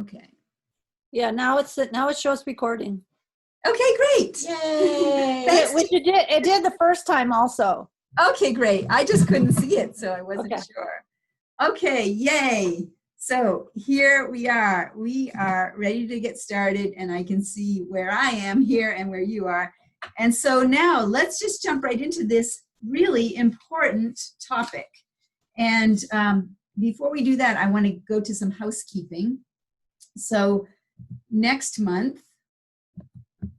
Okay. Yeah, now it shows recording. Okay, great. Yay! Thanks. Which it did the first time also. Okay, great. I just couldn't see it, so I wasn't Okay. sure. Okay, yay. So here we are. We are ready to get started, and I can see where I am here and where you are. And so now let's just jump right into this really important topic. And before we do that, I want to go to some housekeeping. So next month,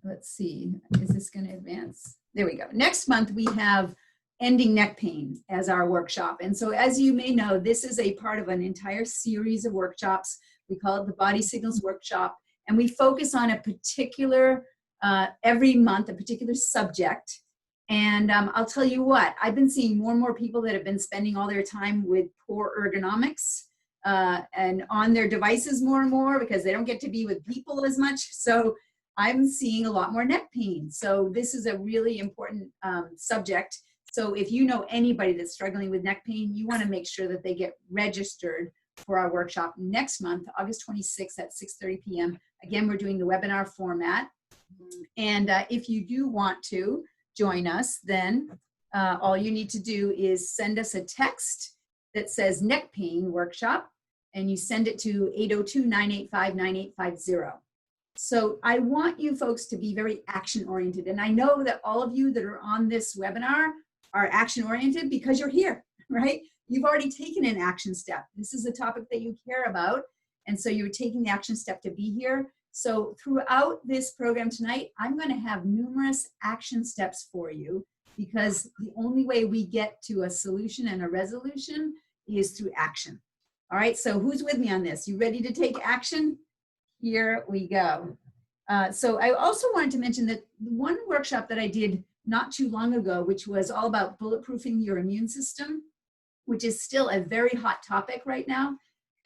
let's see, is this going to advance? There we go. Next month, we have Ending Neck Pain as our workshop. And so as you may know, this is a part of an entire series of workshops. We call it the Body Signals Workshop. And we focus on a particular, every month, a particular subject. And I'll tell you what, I've been seeing more and more people that have been spending all their time with poor ergonomics and on their devices more and more because they don't get to be with people as much. So I'm seeing a lot more neck pain. So this is a really important subject. So if you know anybody that's struggling with neck pain, you want to make sure that they get registered for our workshop next month, August 26th at 6:30 p.m. Again, we're doing the webinar format. And if you do want to join us, then all you need to do is send us a text that says neck pain workshop, and you send it to 802-985-9850. So I want you folks to be very action oriented. And I know that all of you that are on this webinar are action oriented because you're here, right? You've already taken an action step. This is a topic that you care about. And so you're taking the action step to be here. So throughout this program tonight, I'm going to have numerous action steps for you because the only way we get to a solution and a resolution is through action. All right, so who's with me on this? You ready to take action? Here we go. So I also wanted to mention that one workshop that I did not too long ago, which was all about bulletproofing your immune system, which is still a very hot topic right now.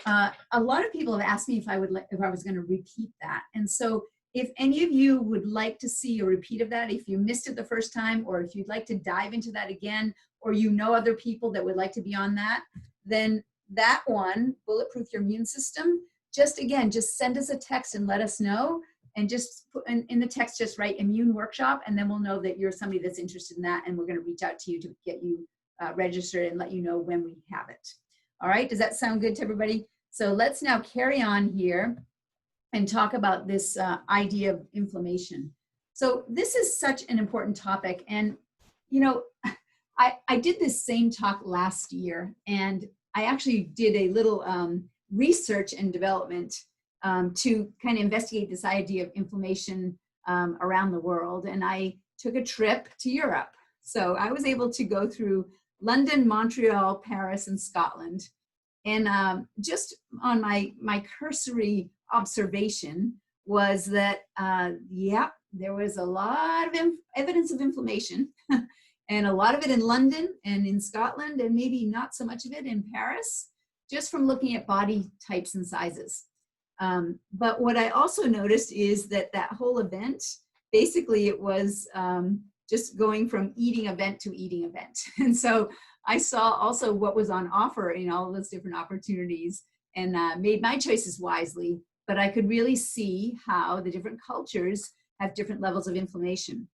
A lot of people have asked me if I was going to repeat that. And so if any of you would like to see a repeat of that, if you missed it the first time, or if you'd like to dive into that again, or you know other people that would like to be on that, then that one, Bulletproof Your Immune System, just send us a text and let us know. And just put in the text, just write immune workshop, and then we'll know that you're somebody that's interested in that, and we're going to reach out to you to get you registered and let you know when we have it. All right, does that sound good to everybody? So let's now carry on here and talk about this idea of inflammation. So this is such an important topic, and you know, I did this same talk last year, and I actually did a little research and development to kind of investigate this idea of inflammation around the world. And I took a trip to Europe. So I was able to go through London, Montreal, Paris, and Scotland. And just on my cursory observation was that, yeah, there was a lot of evidence of inflammation and a lot of it in London and in Scotland, and maybe not so much of it in Paris, just from looking at body types and sizes. But what I also noticed is that whole event, basically it was just going from eating event to eating event. And so I saw also what was on offer in all of those different opportunities and made my choices wisely, but I could really see how the different cultures have different levels of inflammation.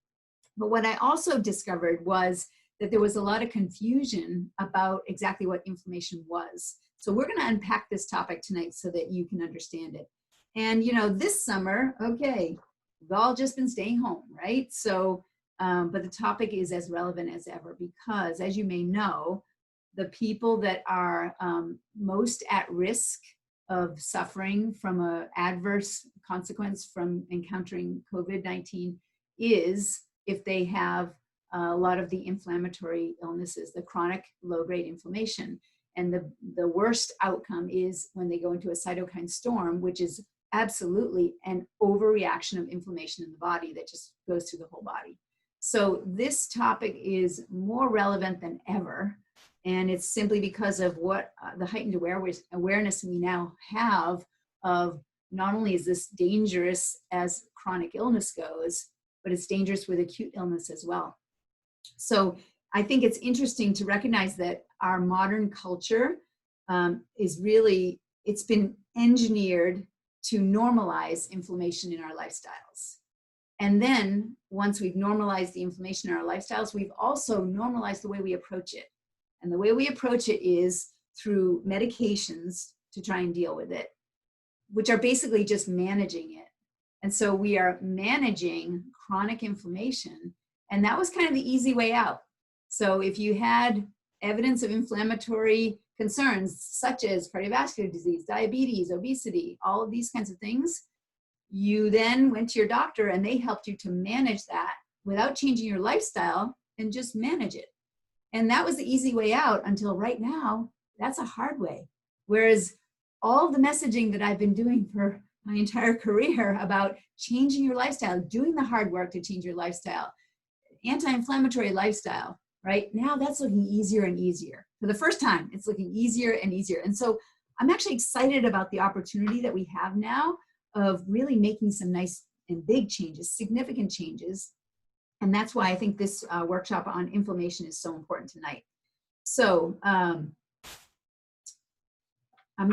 But what I also discovered was that there was a lot of confusion about exactly what inflammation was. So we're going to unpack this topic tonight so that you can understand it. And, you know, this summer, okay, we've all just been staying home, right? So, but the topic is as relevant as ever because, as you may know, the people that are most at risk of suffering from an adverse consequence from encountering COVID-19 is if they have a lot of the inflammatory illnesses, the chronic low-grade inflammation. And the worst outcome is when they go into a cytokine storm, which is absolutely an overreaction of inflammation in the body that just goes through the whole body. So this topic is more relevant than ever. And it's simply because of what the heightened awareness we now have of not only is this dangerous as chronic illness goes, but it's dangerous with acute illness as well. So I think it's interesting to recognize that our modern culture is really, it's been engineered to normalize inflammation in our lifestyles. And then once we've normalized the inflammation in our lifestyles, we've also normalized the way we approach it. And the way we approach it is through medications to try and deal with it, which are basically just managing it. And so we are managing chronic inflammation, and that was kind of the easy way out. So if you had evidence of inflammatory concerns such as cardiovascular disease, diabetes, obesity, all of these kinds of things, you then went to your doctor and they helped you to manage that without changing your lifestyle and just manage it. And that was the easy way out until right now, that's a hard way. Whereas all the messaging that I've been doing for my entire career about changing your lifestyle, doing the hard work to change your lifestyle, anti-inflammatory lifestyle, right? Now that's looking easier and easier. For the first time, it's looking easier and easier. And so I'm actually excited about the opportunity that we have now of really making some nice and big changes, significant changes. And that's why I think this workshop on inflammation is so important tonight. So I'm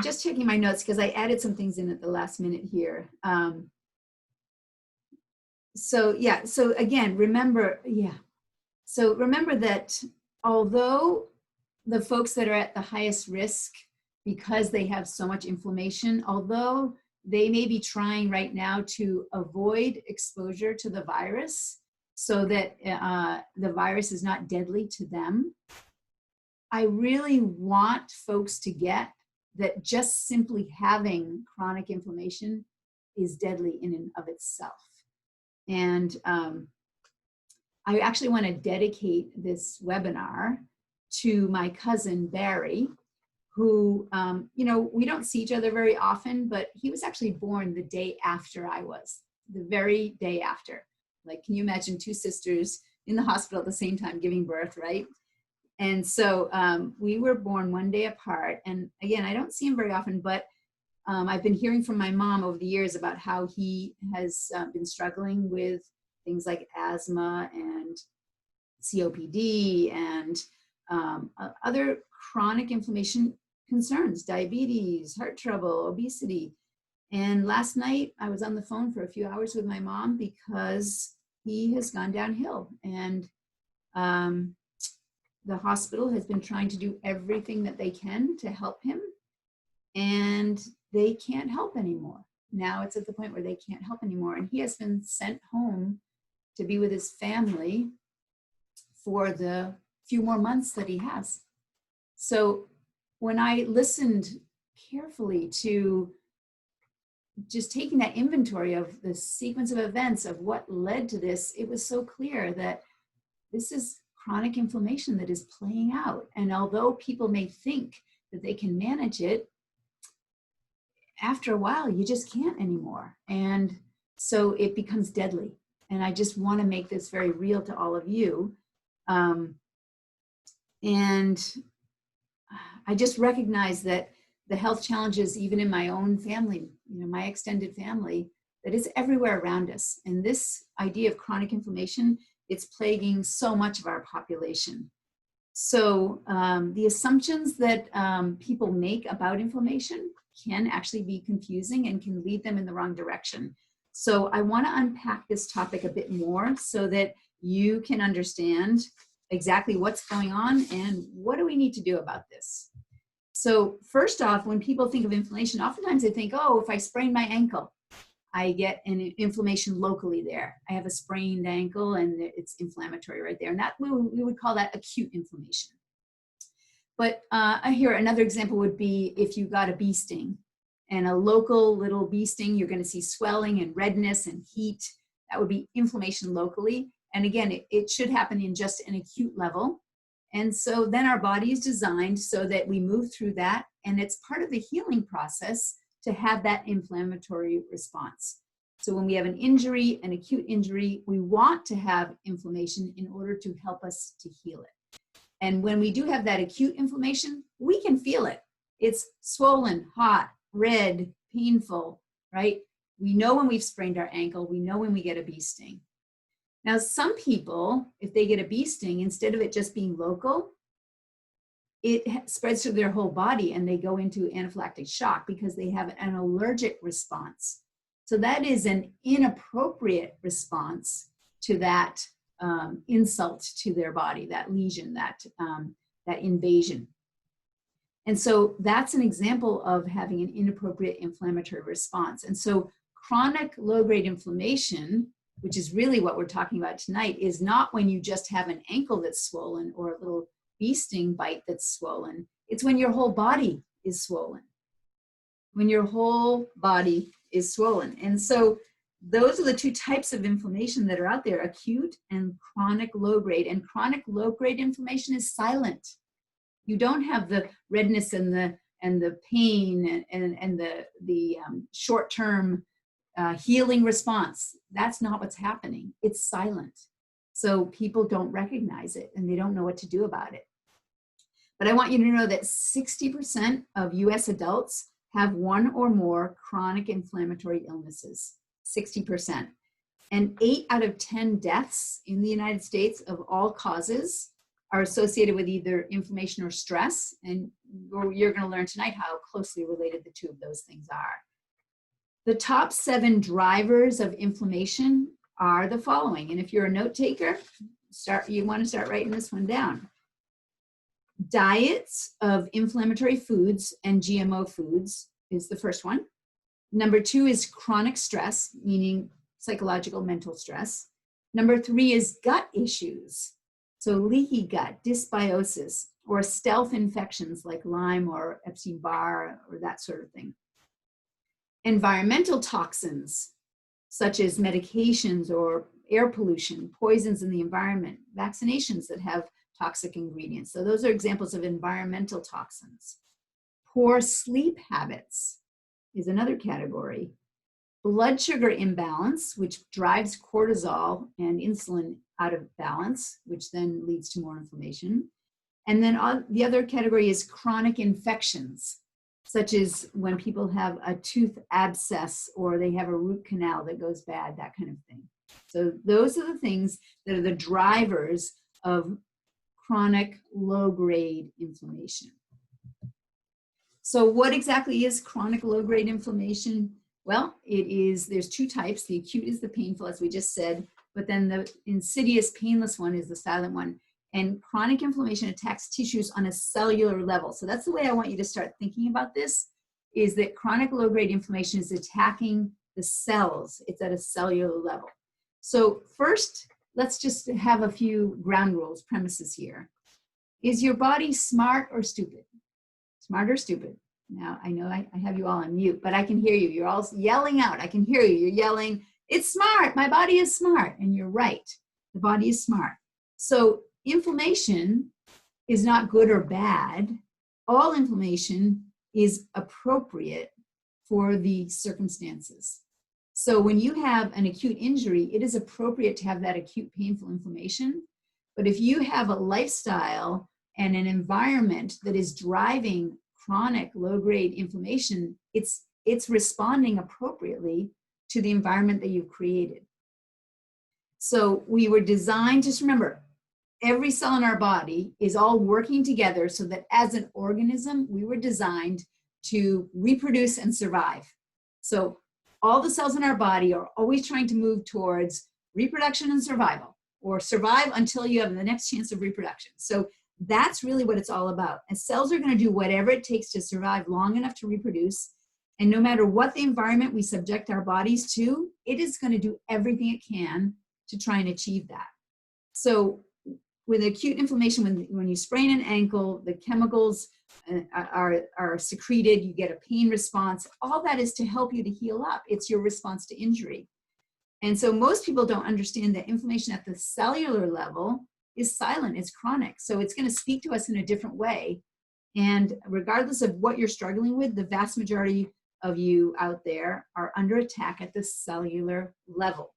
just checking my notes because I added some things in at the last minute here. So again, remember that although the folks that are at the highest risk because they have so much inflammation, although they may be trying right now to avoid exposure to the virus so that the virus is not deadly to them, I really want folks to get that just simply having chronic inflammation is deadly in and of itself. And I actually want to dedicate this webinar to my cousin, Barry, who, we don't see each other very often, but he was actually born the day after I was, the very day after. Like, can you imagine two sisters in the hospital at the same time giving birth, right? And so we were born one day apart. And again, I don't see him very often, but I've been hearing from my mom over the years about how he has been struggling with things like asthma and COPD and other chronic inflammation concerns, diabetes, heart trouble, obesity. And last night I was on the phone for a few hours with my mom because he has gone downhill. And the hospital has been trying to do everything that they can to help him, and they can't help anymore. Now it's at the point where they can't help anymore. And he has been sent home to be with his family for the few more months that he has. So when I listened carefully to just taking that inventory of the sequence of events of what led to this, it was so clear that this is chronic inflammation that is playing out. And although people may think that they can manage it, after a while, you just can't anymore. And so it becomes deadly. And I just want to make this very real to all of you. And I just recognize that the health challenges, even in my own family, my extended family, that it's everywhere around us. And this idea of chronic inflammation, it's plaguing so much of our population. So the assumptions that people make about inflammation can actually be confusing and can lead them in the wrong direction. So I want to unpack this topic a bit more so that you can understand exactly what's going on and what do we need to do about this. So first off, when people think of inflammation, oftentimes they think, oh, if I sprain my ankle, I get an inflammation locally there. I have a sprained ankle and it's inflammatory right there. And that we would call that acute inflammation. But here, another example would be if you got a bee sting, and a local little bee sting, you're going to see swelling and redness and heat. That would be inflammation locally. And again, it should happen in just an acute level. And so then our body is designed so that we move through that, and it's part of the healing process to have that inflammatory response. So when we have an injury, an acute injury, we want to have inflammation in order to help us to heal it. And when we do have that acute inflammation, we can feel it. It's swollen, hot, red, painful, right? We know when we've sprained our ankle. We know when we get a bee sting. Now, some people, if they get a bee sting, instead of it just being local, spreads to their whole body and they go into anaphylactic shock because they have an allergic response. So that is an inappropriate response to that insult to their body, that lesion, that invasion. And so that's an example of having an inappropriate inflammatory response. And so chronic low-grade inflammation, which is really what we're talking about tonight, is not when you just have an ankle that's swollen or a little bee sting bite that's swollen. It's when your whole body is swollen. When your whole body is swollen. And so those are the two types of inflammation that are out there, acute and chronic low-grade. And chronic low-grade inflammation is silent. You don't have the redness and the pain and the short-term healing response. That's not what's happening. It's silent. So people don't recognize it and they don't know what to do about it. But I want you to know that 60% of US adults have one or more chronic inflammatory illnesses, 60%. And 8 out of 10 deaths in the United States of all causes are associated with either inflammation or stress. And you're going to learn tonight how closely related the two of those things are. The top 7 drivers of inflammation are the following. And if you're a note taker, you want to start writing this one down. Diets of inflammatory foods and GMO foods is the first one. Number 2 is chronic stress, meaning psychological, mental stress. Number 3 is gut issues. So leaky gut, dysbiosis, or stealth infections like Lyme or Epstein-Barr or that sort of thing. Environmental toxins, such as medications or air pollution, poisons in the environment, vaccinations that have toxic ingredients. So those are examples of environmental toxins. Poor sleep habits is another category. Blood sugar imbalance, which drives cortisol and insulin out of balance, which then leads to more inflammation. And then the other category is chronic infections, such as when people have a tooth abscess or they have a root canal that goes bad, that kind of thing. So those are the things that are the drivers of chronic low-grade inflammation. So what exactly is chronic low-grade inflammation? Well, there's 2 types. The acute is the painful, as we just said, but then the insidious, painless one is the silent one. And chronic inflammation attacks tissues on a cellular level. So that's the way I want you to start thinking about this, is that chronic low-grade inflammation is attacking the cells. It's at a cellular level. So first, let's just have a few ground rules, premises here. Is your body smart or stupid? Smart or stupid? Now, I know I have you all on mute, but I can hear you. You're all yelling out. I can hear you. You're yelling, it's smart. My body is smart. And you're right. The body is smart. So inflammation is not good or bad. All inflammation is appropriate for the circumstances. So when you have an acute injury, it is appropriate to have that acute painful inflammation. But if you have a lifestyle and an environment that is driving chronic low-grade inflammation, it's responding appropriately to the environment that you've created. So we were designed, just remember, every cell in our body is all working together so that as an organism, we were designed to reproduce and survive. So all the cells in our body are always trying to move towards reproduction and survival, or survive until you have the next chance of reproduction. So that's really what it's all about. And cells are going to do whatever it takes to survive long enough to reproduce. And no matter what the environment we subject our bodies to, it is going to do everything it can to try and achieve that. So with acute inflammation, when you sprain an ankle, the chemicals are secreted, you get a pain response. All that is to help you to heal up. It's your response to injury. And so most people don't understand that inflammation at the cellular level is silent, it's chronic. So it's going to speak to us in a different way. And regardless of what you're struggling with, the vast majority of you out there are under attack at the cellular level.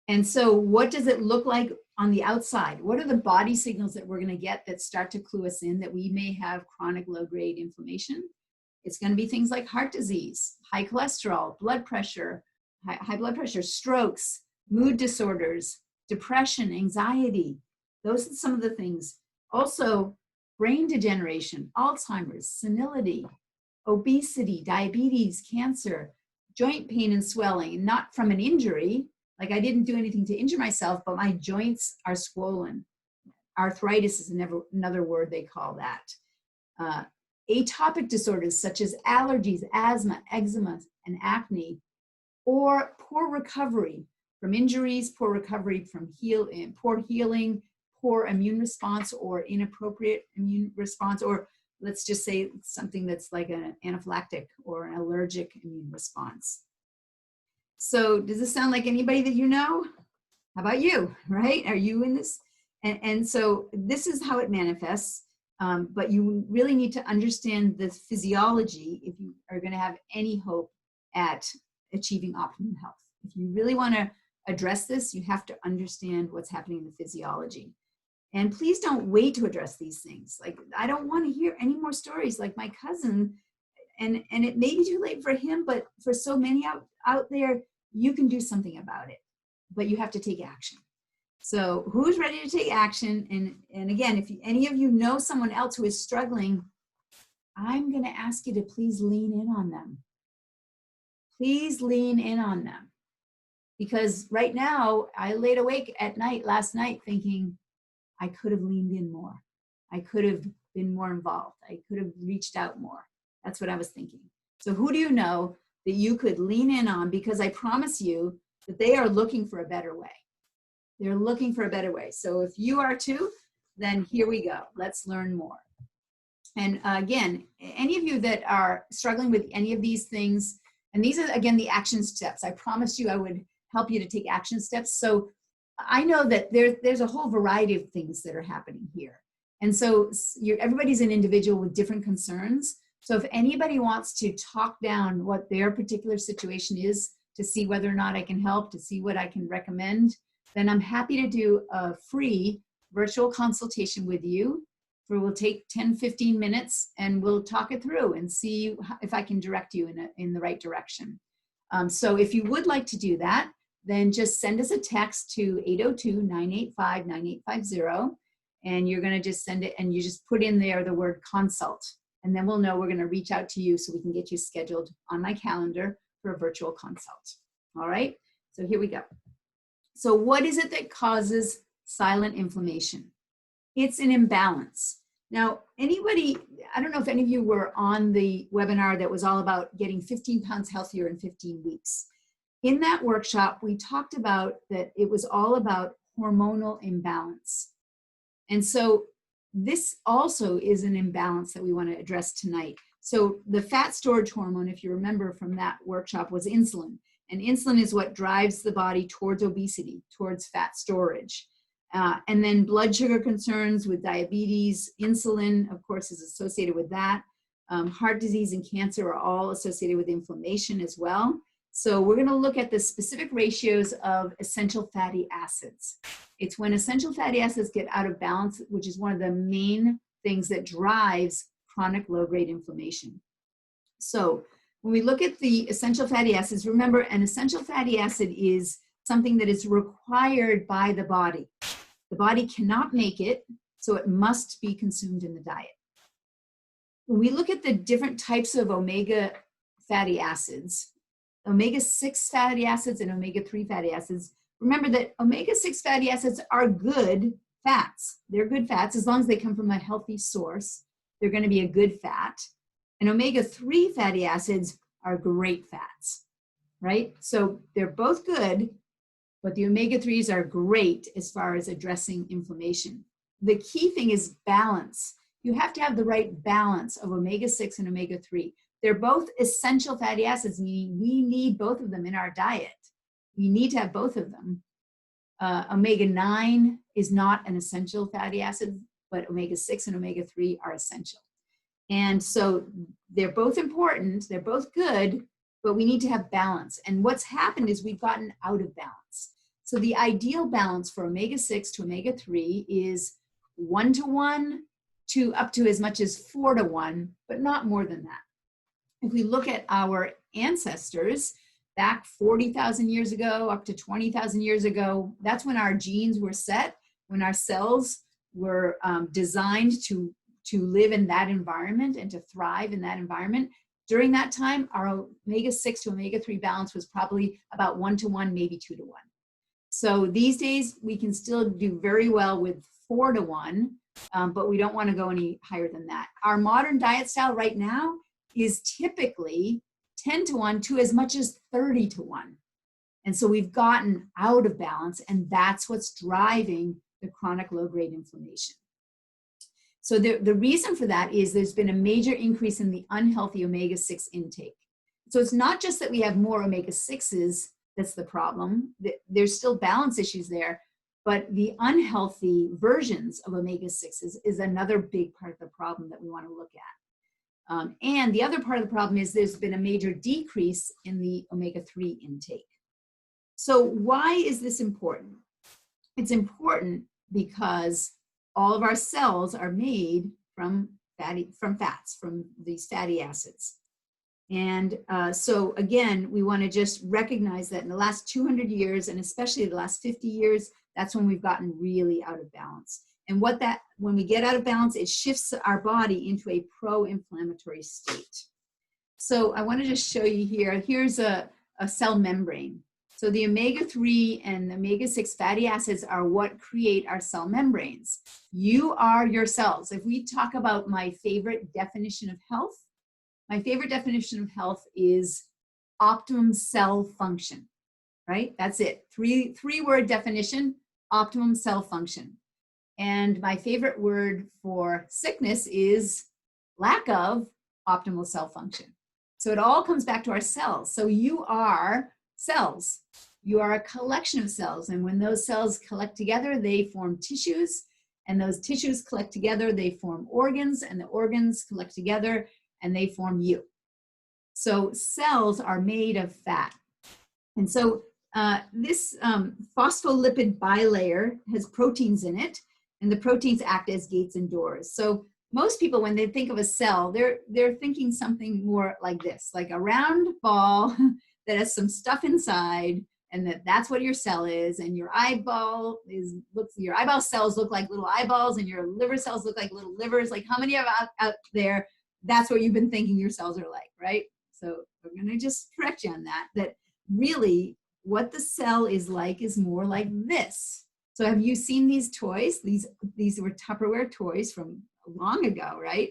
And so what does it look like on the outside? What are the body signals that we're going to get that start to clue us in that we may have chronic low-grade inflammation? It's going to be things like heart disease, high cholesterol, blood pressure, high blood pressure, strokes, mood disorders, depression, anxiety. Those are some of the things. Also, brain degeneration, Alzheimer's, senility, obesity, diabetes, cancer, joint pain and swelling, not from an injury, like I didn't do anything to injure myself, but my joints are swollen. Arthritis is another word they call that. Atopic disorders such as allergies, asthma, eczema, and acne, or poor recovery from injuries, poor recovery from poor healing, poor immune response or inappropriate immune response, or let's just say something that's like an anaphylactic or an allergic immune response. So does this sound like anybody that you know? How about you, right? Are you in this? And so this is how it manifests, but you really need to understand the physiology if you are going to have any hope at achieving optimum health. If you really want to address this, you have to understand what's happening in the physiology. And please don't wait to address these things. Like, I don't want to hear any more stories like my cousin, and it may be too late for him, but for so many out there, you can do something about it, but you have to take action. So who's ready to take action? And again, if any of you know someone else who is struggling, I'm going to ask you to please lean in on them. Please lean in on them. Because right now, I laid awake at night last night thinking, I could have leaned in more. I could have been more involved. I could have reached out more. That's what I was thinking. So who do you know that you could lean in on? Because I promise you that they are looking for a better way. They're looking for a better way. So if you are too, then here we go. Let's learn more. And again, any of you that are struggling with any of these things, and these are, again, the action steps. I promised you I would help you to take action steps. So I know that there's a whole variety of things that are happening here. And so everybody's an individual with different concerns. So if anybody wants to talk down what their particular situation is to see whether or not I can help, to see what I can recommend, then I'm happy to do a free virtual consultation with you. We'll take 10, 15 minutes and we'll talk it through and see if I can direct you in the right direction. So if you would like to do that, then just send us a text to 802-985-9850. And you're going to just send it and you just put in there the word consult. And then we'll know we're going to reach out to you so we can get you scheduled on my calendar for a virtual consult. All right, so here we go. So what is it that causes silent inflammation? It's an imbalance. Now, anybody, I don't know if any of you were on the webinar that was all about getting 15 pounds healthier in 15 weeks. In that workshop, we talked about that it was all about hormonal imbalance. And so this also is an imbalance that we want to address tonight. So the fat storage hormone, if you remember from that workshop, was insulin. And insulin is what drives the body towards obesity, towards fat storage. And then blood sugar concerns with diabetes, insulin, of course, is associated with that. Heart disease and cancer are all associated with inflammation as well. So we're going to look at the specific ratios of essential fatty acids. It's when essential fatty acids get out of balance, which is one of the main things that drives chronic low-grade inflammation. So when we look at the essential fatty acids, remember, an essential fatty acid is something that is required by the body. The body cannot make it, so it must be consumed in the diet. When we look at the different types of omega fatty acids, omega-6 fatty acids and omega-3 fatty acids, remember that omega-6 fatty acids are good fats. They're good fats as long as they come from a healthy source. They're going to be a good fat. And omega-3 fatty acids are great fats, right? So they're both good, but the omega-3s are great as far as addressing inflammation. The key thing is balance. You have to have the right balance of omega-6 and omega-3. They're both essential fatty acids, meaning we need both of them in our diet. We need to have both of them. Omega-9 is not an essential fatty acid, but omega-6 and omega-3 are essential. And so they're both important, they're both good, but we need to have balance. And what's happened is we've gotten out of balance. So the ideal balance for omega-6 to omega-3 is 1-to-1 to up to as much as 4-to-1, but not more than that. If we look at our ancestors back 40,000 years ago, up to 20,000 years ago, that's when our genes were set, when our cells were designed to to live in that environment and to thrive in that environment. During that time, our omega-6 to omega-3 balance was probably about 1-to-1, maybe 2-to-1. So these days, we can still do very well with 4-to-1, but we don't want to go any higher than that. Our modern diet style right now is typically 10-to-1 to as much as 30-to-1. And so we've gotten out of balance, and that's what's driving the chronic low-grade inflammation. So the reason for that is there's been a major increase in the unhealthy omega-6 intake. So it's not just that we have more omega-6s that's the problem. There's still balance issues there, but the unhealthy versions of omega-6s is another big part of the problem that we want to look at. And the other part of the problem is there's been a major decrease in the omega-3 intake. So why is this important? It's important because all of our cells are made from fats, from these fatty acids. And so again, we want to just recognize that in the last 200 years, and especially the last 50 years, that's when we've gotten really out of balance. And when we get out of balance, it shifts our body into a pro-inflammatory state. So I want to just show you here, here's a cell membrane. So the omega-3 and the omega-6 fatty acids are what create our cell membranes. You are your cells. If we talk about my favorite definition of health, my favorite definition of health is optimum cell function, right? That's it. Three-word definition, optimum cell function. And my favorite word for sickness is lack of optimal cell function. So it all comes back to our cells. So you are cells. You are a collection of cells. And when those cells collect together, they form tissues. And those tissues collect together, they form organs. And the organs collect together, and they form you. So cells are made of fat. And so this phospholipid bilayer has proteins in it, and the proteins act as gates and doors. So most people, when they think of a cell, they're thinking something more like this, like a round ball that has some stuff inside, and that's what your cell is. And your eyeball cells look like little eyeballs, and your liver cells look like little livers. Like how many of out there, that's what you've been thinking your cells are like, right? So we're going to just correct you on that really what the cell is like is more like this. So have you seen these toys? These were Tupperware toys from long ago, right?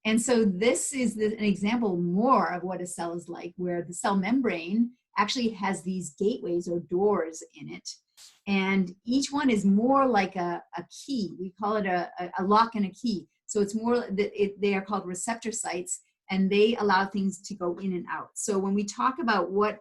And so this is an example more of what a cell is like, where the cell membrane actually has these gateways or doors in it. And each one is more like a key. We call it a lock and a key. So it's more, they are called receptor sites, and they allow things to go in and out. So when we talk about what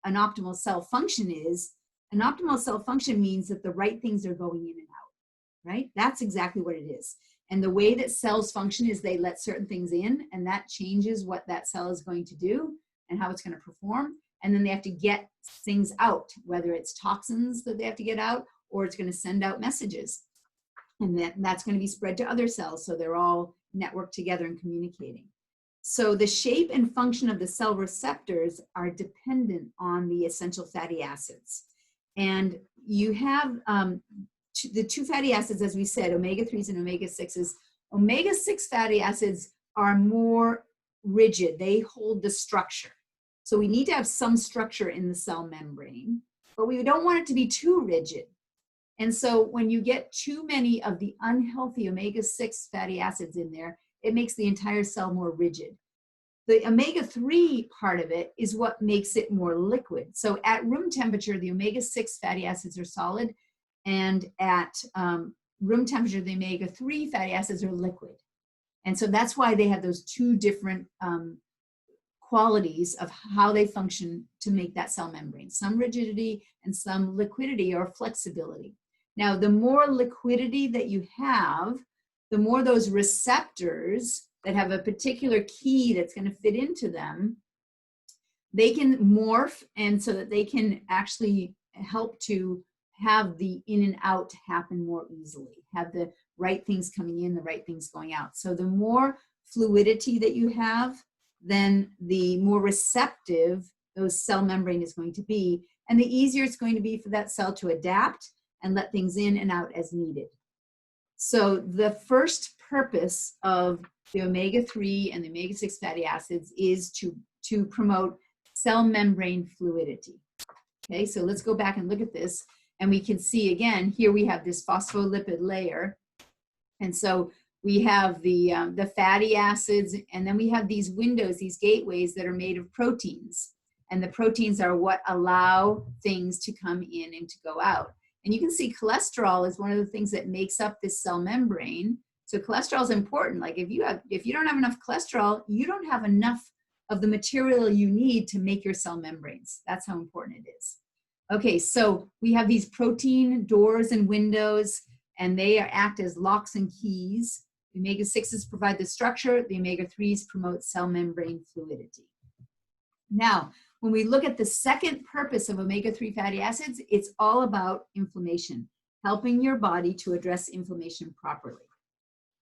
an optimal cell function is, an optimal cell function means that the right things are going in and out, right? That's exactly what it is. And the way that cells function is they let certain things in, and that changes what that cell is going to do and how it's going to perform. And then they have to get things out, whether it's toxins that they have to get out, or it's going to send out messages. And that's going to be spread to other cells, so they're all networked together and communicating. So the shape and function of the cell receptors are dependent on the essential fatty acids. And you have the two fatty acids, as we said, omega-3s and omega-6s. Omega-6 fatty acids are more rigid. They hold the structure. So we need to have some structure in the cell membrane, but we don't want it to be too rigid. And so when you get too many of the unhealthy omega-6 fatty acids in there, it makes the entire cell more rigid. The omega-3 part of it is what makes it more liquid. So at room temperature, the omega-6 fatty acids are solid, and at room temperature, the omega-3 fatty acids are liquid. And so that's why they have those two different qualities of how they function to make that cell membrane, some rigidity and some liquidity or flexibility. Now, the more liquidity that you have, the more those receptors that have a particular key that's going to fit into them, they can morph, and so that they can actually help to have the in and out happen more easily, have the right things coming in, the right things going out. So the more fluidity that you have, then the more receptive those cell membrane is going to be, and the easier it's going to be for that cell to adapt and let things in and out as needed. So the first purpose of the omega-3 and the omega-6 fatty acids is to promote cell membrane fluidity. Okay, so let's go back and look at this. And we can see again, here we have this phospholipid layer. And so we have the fatty acids, and then we have these windows, these gateways that are made of proteins. And the proteins are what allow things to come in and to go out. And you can see cholesterol is one of the things that makes up this cell membrane. So cholesterol is important. Like if you don't have enough cholesterol, you don't have enough of the material you need to make your cell membranes. That's how important it is. Okay, so we have these protein doors and windows, and they act as locks and keys. The omega-6s provide the structure. The omega-3s promote cell membrane fluidity. Now, when we look at the second purpose of omega-3 fatty acids, it's all about inflammation, helping your body to address inflammation properly.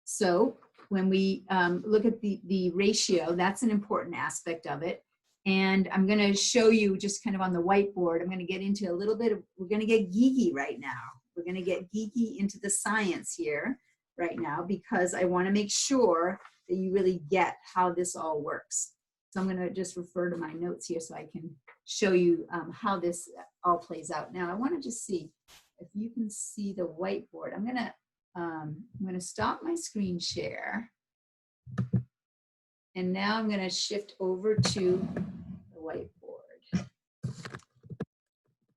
So when we look at the ratio, that's an important aspect of it. And I'm going to show you just kind of on the whiteboard. I'm going to get into a little bit of, we're going to get geeky right now. We're going to get geeky into the science here right now, because I want to make sure that you really get how this all works. So I'm going to just refer to my notes here so I can show you how this all plays out. Now I want to just see if you can see the whiteboard. I'm going to stop my screen share. And now I'm going to shift over to the whiteboard.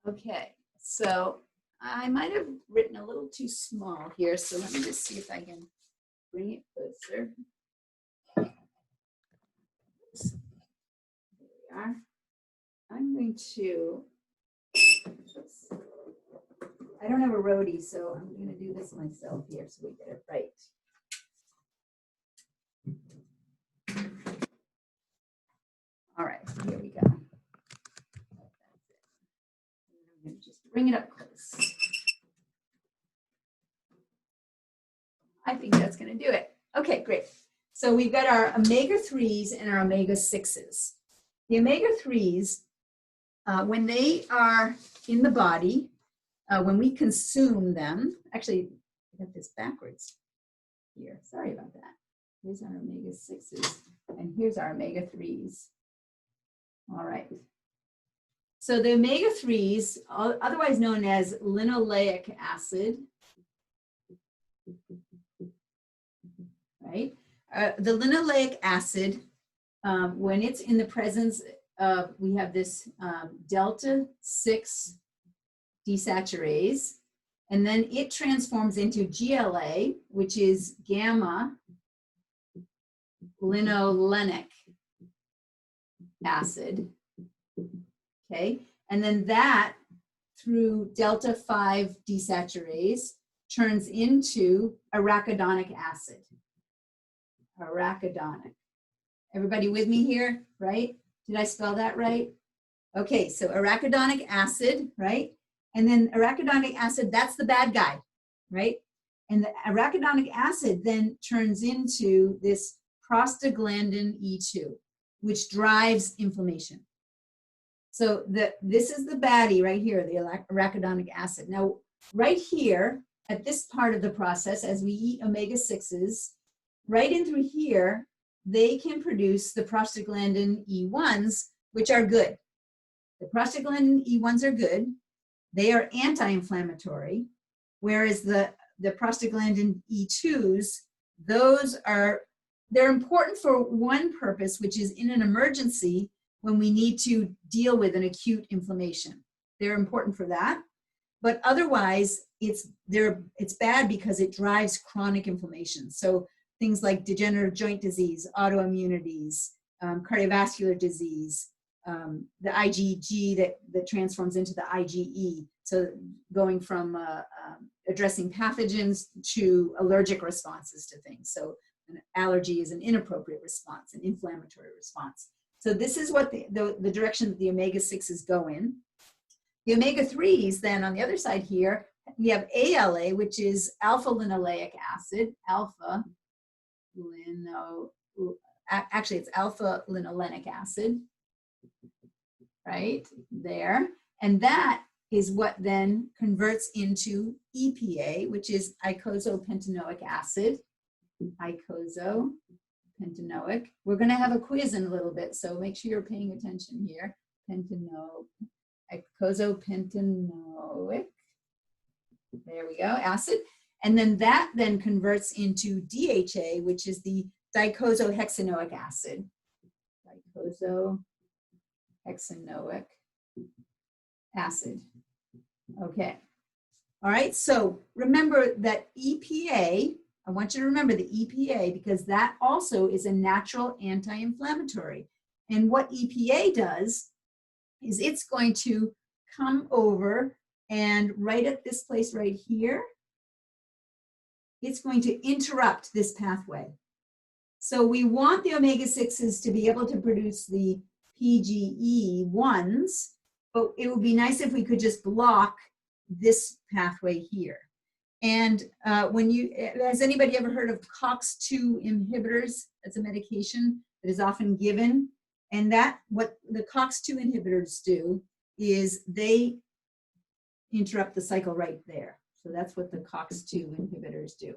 Okay, so I might have written a little too small here, so let me just see if I can bring it closer. Oops. There we are. I'm going to, oops. I don't have a roadie, so I'm going to do this myself here so we get it right. All right, here we go. I'm going to just bring it up close. I think that's going to do it. Okay, great. So we've got our omega-3s and our omega-6s. The omega-3s, when they are in the body, when we consume them, actually, I got this backwards here. Sorry about that. Here's our omega-6s, and here's our omega-3s. All right. So the omega-3s, otherwise known as linoleic acid, right? The linoleic acid, when it's in the presence of, we have this delta-6 desaturase, and then it transforms into GLA, which is gamma linolenic acid, okay? And then that, through delta-5 desaturase, turns into arachidonic acid. Arachidonic. Everybody with me here, right? Did I spell that right? Okay, so arachidonic acid, right? And then arachidonic acid, that's the bad guy, right? And the arachidonic acid then turns into this prostaglandin E2, which drives inflammation. So this is the baddie right here, the arachidonic acid. Now, right here, at this part of the process, as we eat omega-6s, right in through here, they can produce the prostaglandin E1s, which are good. The prostaglandin E1s are good. They are anti-inflammatory, whereas the prostaglandin E2s, they're important for one purpose, which is in an emergency when we need to deal with an acute inflammation. They're important for that. But otherwise, it's bad because it drives chronic inflammation. So things like degenerative joint disease, autoimmunities, cardiovascular disease, the IgG that transforms into the IgE. So going from addressing pathogens to allergic responses to things. So an allergy is an inappropriate response, an inflammatory response. So this is what the direction that the omega-6s go in. The omega-3s then on the other side here, we have ALA, which is alpha-linoleic acid, actually it's alpha-linolenic acid, right there. And that is what then converts into EPA, which is eicosapentaenoic acid, icosapentaenoic. We're going to have a quiz in a little bit, so make sure you're paying attention here. Icosapentaenoic. There we go, acid. And then that then converts into DHA, which is the dicosohexanoic acid. Dicosohexanoic acid. Okay. All right, so remember that EPA, I want you to remember the EPA because that also is a natural anti-inflammatory. And what EPA does is it's going to come over and right at this place right here, it's going to interrupt this pathway. So we want the omega-6s to be able to produce the PGE1s, but it would be nice if we could just block this pathway here. And has anybody ever heard of COX-2 inhibitors? That's a medication that is often given. And what the COX-2 inhibitors do is they interrupt the cycle right there. So that's what the COX-2 inhibitors do,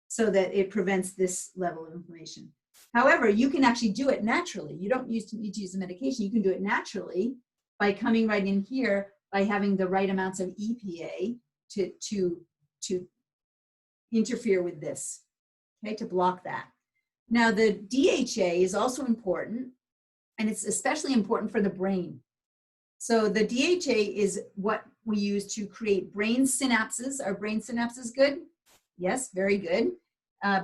so that it prevents this level of inflammation. However, you can actually do it naturally. You don't need to use the medication. You can do it naturally by coming right in here, by having the right amounts of EPA to interfere with this, okay, to block that. Now, the DHA is also important, and it's especially important for the brain. So the DHA is what we use to create brain synapses. Are brain synapses good? Yes, very good.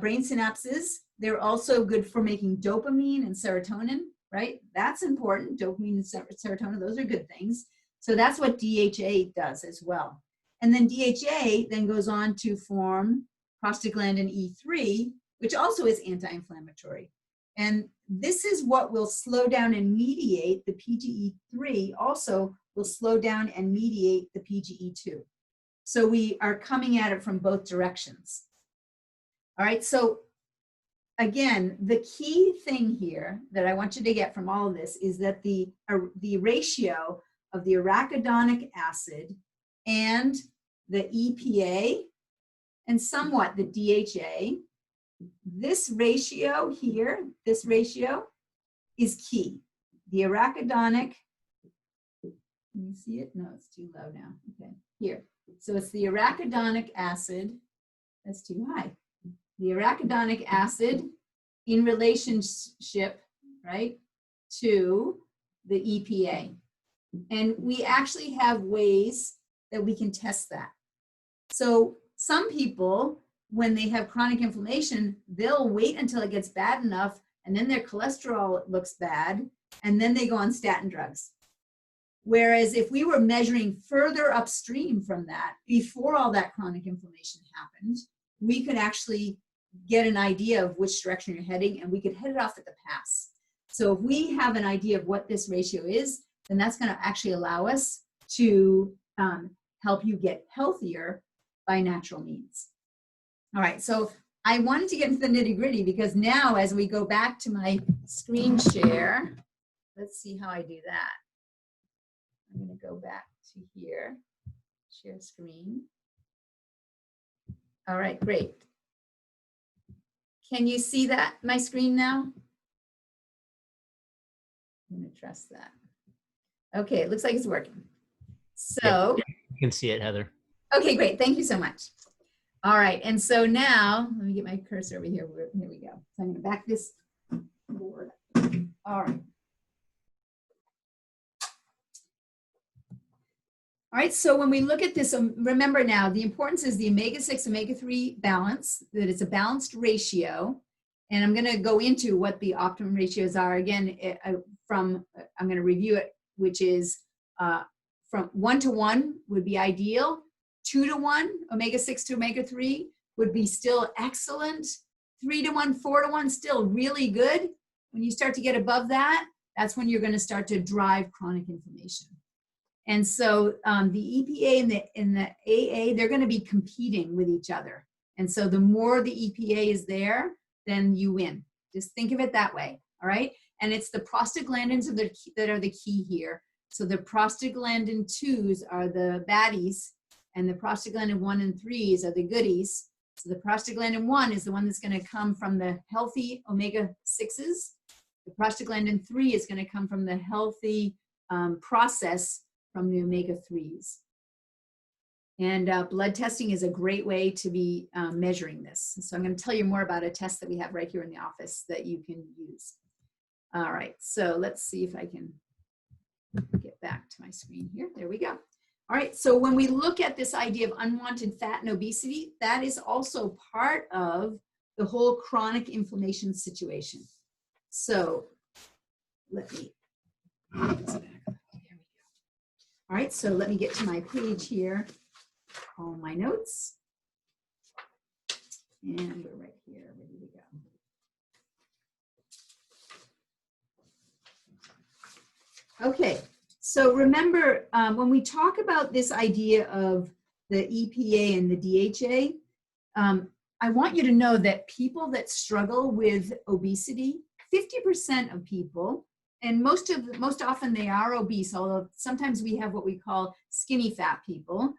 Brain synapses, they're also good for making dopamine and serotonin, right? That's important. Dopamine and serotonin, those are good things. So that's what DHA does as well. And then DHA then goes on to form prostaglandin E3, which also is anti-inflammatory. And this is what will slow down and mediate the PGE3, also will slow down and mediate the PGE2. So we are coming at it from both directions. All right, so again, the key thing here that I want you to get from all of this is that the ratio of the arachidonic acid and the EPA and somewhat the DHA, this ratio here, this ratio is key. The arachidonic, can you see it? No, it's too low now. Okay, here. So it's the arachidonic acid, that's too high. The arachidonic acid in relationship, right, to the EPA. And we actually have ways that we can test that. So some people, when they have chronic inflammation, they'll wait until it gets bad enough and then their cholesterol looks bad and then they go on statin drugs. Whereas if we were measuring further upstream from that, before all that chronic inflammation happened, we could actually get an idea of which direction you're heading and we could head it off at the pass. So if we have an idea of what this ratio is, then that's going to actually allow us to help you get healthier by natural means. All right, so I wanted to get into the nitty-gritty because now as we go back to my screen share, let's see how I do that. I'm going to go back to here, share screen. All right, great. Can you see that, my screen now? I'm going to trust that. Okay, it looks like it's working. So, yeah, you can see it, Heather. Okay, great. Thank you so much. All right, and so now, let me get my cursor over here. Here we go. So I'm going to back this board. All right. All right, so when we look at this, remember now, the importance is the omega-6, omega-3 balance, that it's a balanced ratio. And I'm going to go into what the optimum ratios are. Again, I'm going to review it, which is from 1 to 1 would be ideal. 2 to 1, omega-6 to omega-3 would be still excellent. 3 to 1, 4 to 1, still really good. When you start to get above that, that's when you're going to start to drive chronic inflammation. And so the EPA and the AA, they're going to be competing with each other. And so the more the EPA is there, then you win. Just think of it that way, all right? And it's the prostaglandins that are the key here. So the prostaglandin 2s are the baddies, and the prostaglandin 1 and 3s are the goodies. So the prostaglandin 1 is the one that's going to come from the healthy omega-6s. The prostaglandin 3 is going to come from the healthy process from the omega-3s. And blood testing is a great way to be measuring this. So I'm going to tell you more about a test that we have right here in the office that you can use. All right, so let's see if I can get back to my screen here. There we go. All right, so when we look at this idea of unwanted fat and obesity, that is also part of the whole chronic inflammation situation. So let me get this back up. There we go. All right, so let me get to my page here, all my notes. And we're right here, ready to go. Okay, so remember when we talk about this idea of the EPA and the DHA, I want you to know that people that struggle with obesity, 50% of people, and most often they are obese, although sometimes we have what we call skinny fat people,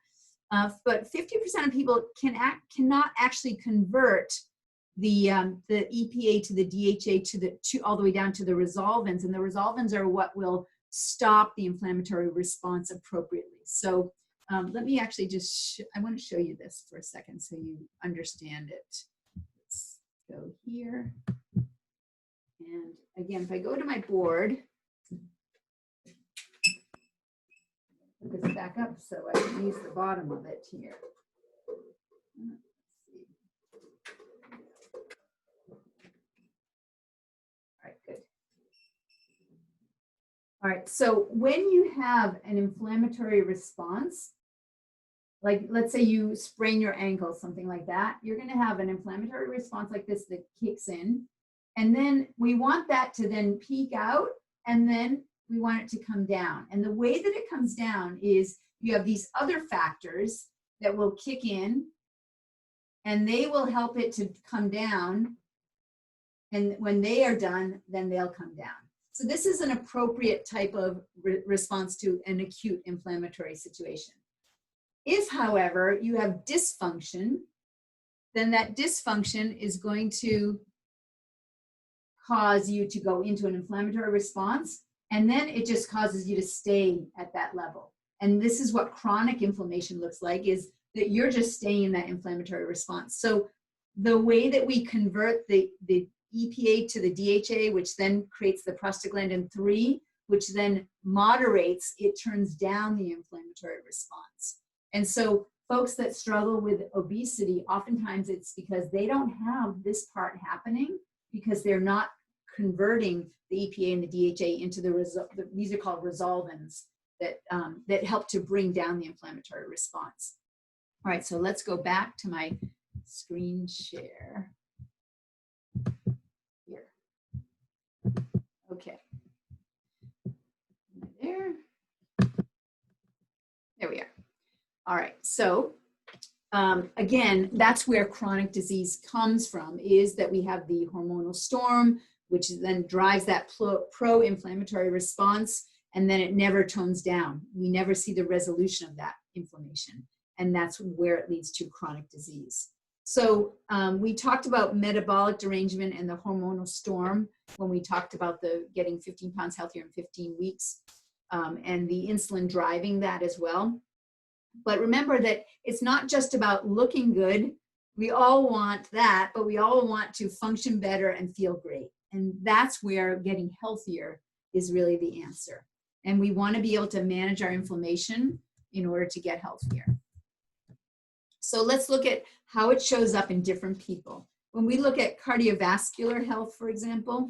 but 50% of people cannot actually convert the EPA to the DHA all the way down to the resolvins, and the resolvins are what will stop the inflammatory response appropriately. So let me actually I want to show you this for a second so you understand it. Let's go here. And again, if I go to my board, put this back up so I can use the bottom of it here. All right, good. All right, so when you have an inflammatory response, like let's say you sprain your ankle, something like that, you're going to have an inflammatory response like this that kicks in. And then we want that to then peak out, and then we want it to come down. And the way that it comes down is you have these other factors that will kick in, and they will help it to come down. And when they are done, then they'll come down. So this is an appropriate type of response to an acute inflammatory situation. If, however, you have dysfunction, then that dysfunction is going to cause you to go into an inflammatory response, and then it just causes you to stay at that level. And this is what chronic inflammation looks like, is that you're just staying in that inflammatory response. So the way that we convert the EPA to the DHA, which then creates the prostaglandin 3, which then moderates, it turns down the inflammatory response. And so folks that struggle with obesity, oftentimes it's because they don't have this part happening, because they're not converting the EPA and the DHA into these are called resolvins that help to bring down the inflammatory response. All right, so let's go back to my screen share. Here. Okay. There we are. All right, so again, that's where chronic disease comes from, is that we have the hormonal storm, which then drives that pro-inflammatory response, and then it never tones down. We never see the resolution of that inflammation, and that's where it leads to chronic disease. So we talked about metabolic derangement and the hormonal storm when we talked about the getting 15 pounds healthier in 15 weeks, and the insulin driving that as well. But remember that it's not just about looking good. We all want that, but we all want to function better and feel great. And that's where getting healthier is really the answer. And we want to be able to manage our inflammation in order to get healthier. So let's look at how it shows up in different people. When we look at cardiovascular health, for example,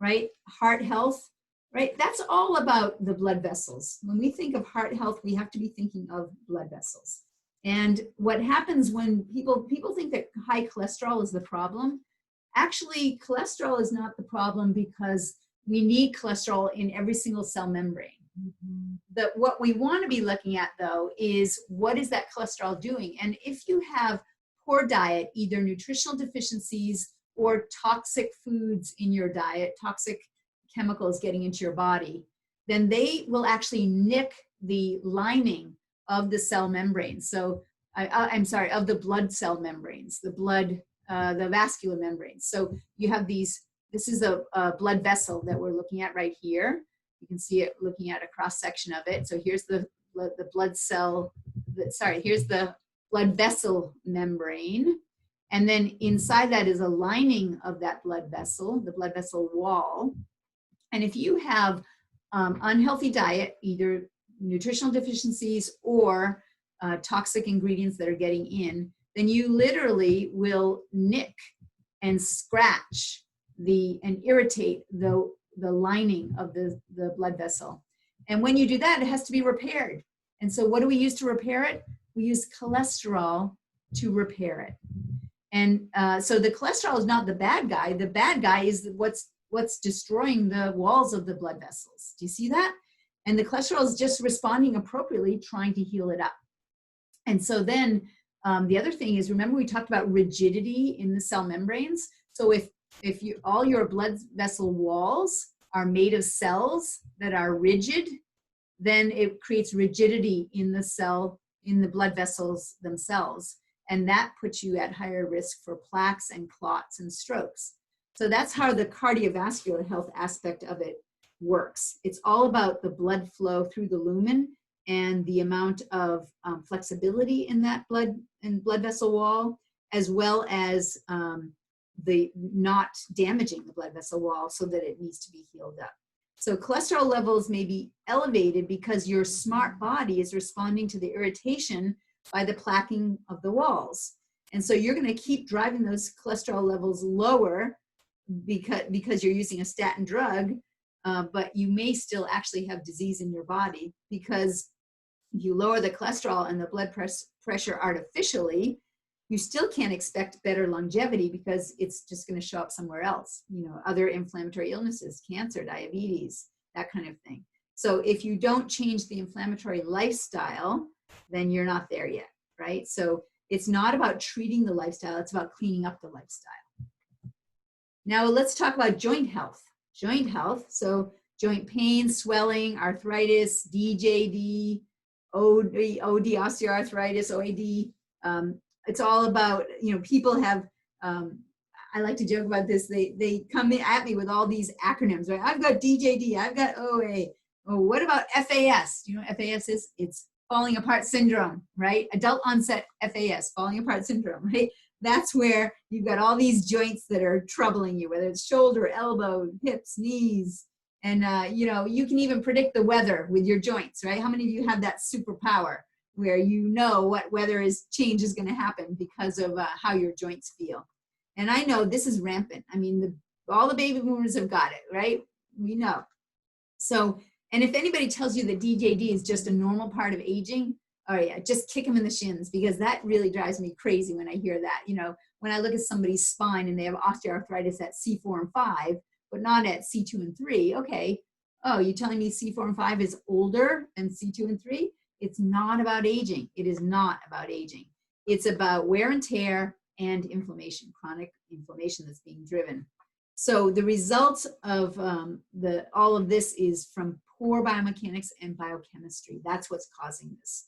right? Heart health, right? That's all about the blood vessels. When we think of heart health, we have to be thinking of blood vessels. And what happens when people think that high cholesterol is the problem. Actually, cholesterol is not the problem, because we need cholesterol in every single cell membrane. What we want to be looking at, though, is what is that cholesterol doing? And if you have poor diet, either nutritional deficiencies or toxic foods in your diet, toxic chemicals getting into your body, then they will actually nick the lining of the cell membrane. So I'm sorry, of the blood cell membranes, the vascular membranes. So you have these, this is a blood vessel that we're looking at right here. You can see it looking at a cross section of it. So here's the blood cell, here's the blood vessel membrane. And then inside that is a lining of that blood vessel, the blood vessel wall. And if you have unhealthy diet, either nutritional deficiencies or toxic ingredients that are getting in, then you literally will nick and scratch and irritate the lining of the blood vessel. And when you do that, it has to be repaired. And so what do we use to repair it? We use cholesterol to repair it. And so the cholesterol is not the bad guy. The bad guy is what's destroying the walls of the blood vessels. Do you see that? And the cholesterol is just responding appropriately, trying to heal it up. And so then the other thing is, remember we talked about rigidity in the cell membranes. So if all your blood vessel walls are made of cells that are rigid, then it creates rigidity in the blood vessels themselves. And that puts you at higher risk for plaques and clots and strokes. So that's how the cardiovascular health aspect of it works. It's all about the blood flow through the lumen and the amount of flexibility in that blood vessel wall, as well as the not damaging the blood vessel wall so that it needs to be healed up. So cholesterol levels may be elevated because your smart body is responding to the irritation by the plaquing of the walls. And so you're going to keep driving those cholesterol levels lower because you're using a statin drug, but you may still actually have disease in your body, because if you lower the cholesterol and the blood pressure artificially, you still can't expect better longevity because it's just going to show up somewhere else, other inflammatory illnesses, cancer, diabetes, that kind of thing. So if you don't change the inflammatory lifestyle, then you're not there yet, right? So it's not about treating the lifestyle, it's about cleaning up the lifestyle. Now let's talk about joint health. Joint health, so joint pain, swelling, arthritis, DJD, OD, osteoarthritis, OAD. It's all about, people have, I like to joke about this, they come at me with all these acronyms, right? I've got DJD, I've got OA. Oh, what about FAS? Do you know what FAS is? It's falling apart syndrome, right? Adult onset FAS, falling apart syndrome, right? That's where you've got all these joints that are troubling you, whether it's shoulder, elbow, hips, knees. And, you can even predict the weather with your joints, right? How many of you have that superpower where you know what weather change is going to happen because of how your joints feel? And I know this is rampant. I mean, all the baby boomers have got it, right? We know. So, and if anybody tells you that DJD is just a normal part of aging, oh yeah, just kick them in the shins, because that really drives me crazy when I hear that. When I look at somebody's spine and they have osteoarthritis at C4 and 5, but not at C2 and 3, okay, oh, you're telling me C4 and 5 is older than C2 and 3? It's not about aging. It is not about aging. It's about wear and tear and inflammation, chronic inflammation that's being driven. So the results of all of this is from poor biomechanics and biochemistry. That's what's causing this.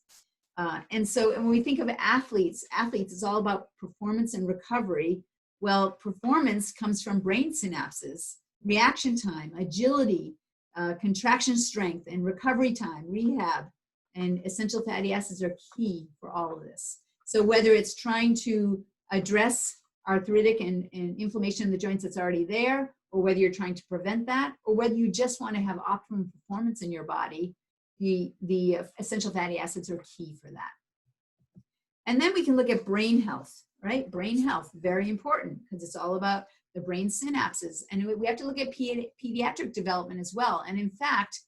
And when we think of athletes, it's all about performance and recovery. Well, performance comes from brain synapses, reaction time, agility, contraction strength, and recovery time, rehab, and essential fatty acids are key for all of this. So whether it's trying to address arthritic and inflammation in the joints that's already there, or whether you're trying to prevent that, or whether you just want to have optimum performance in your body, the essential fatty acids are key for that. And then we can look at brain health, right? Brain health, very important, because it's all about the brain synapses. And we have to look at pediatric development as well. And in fact,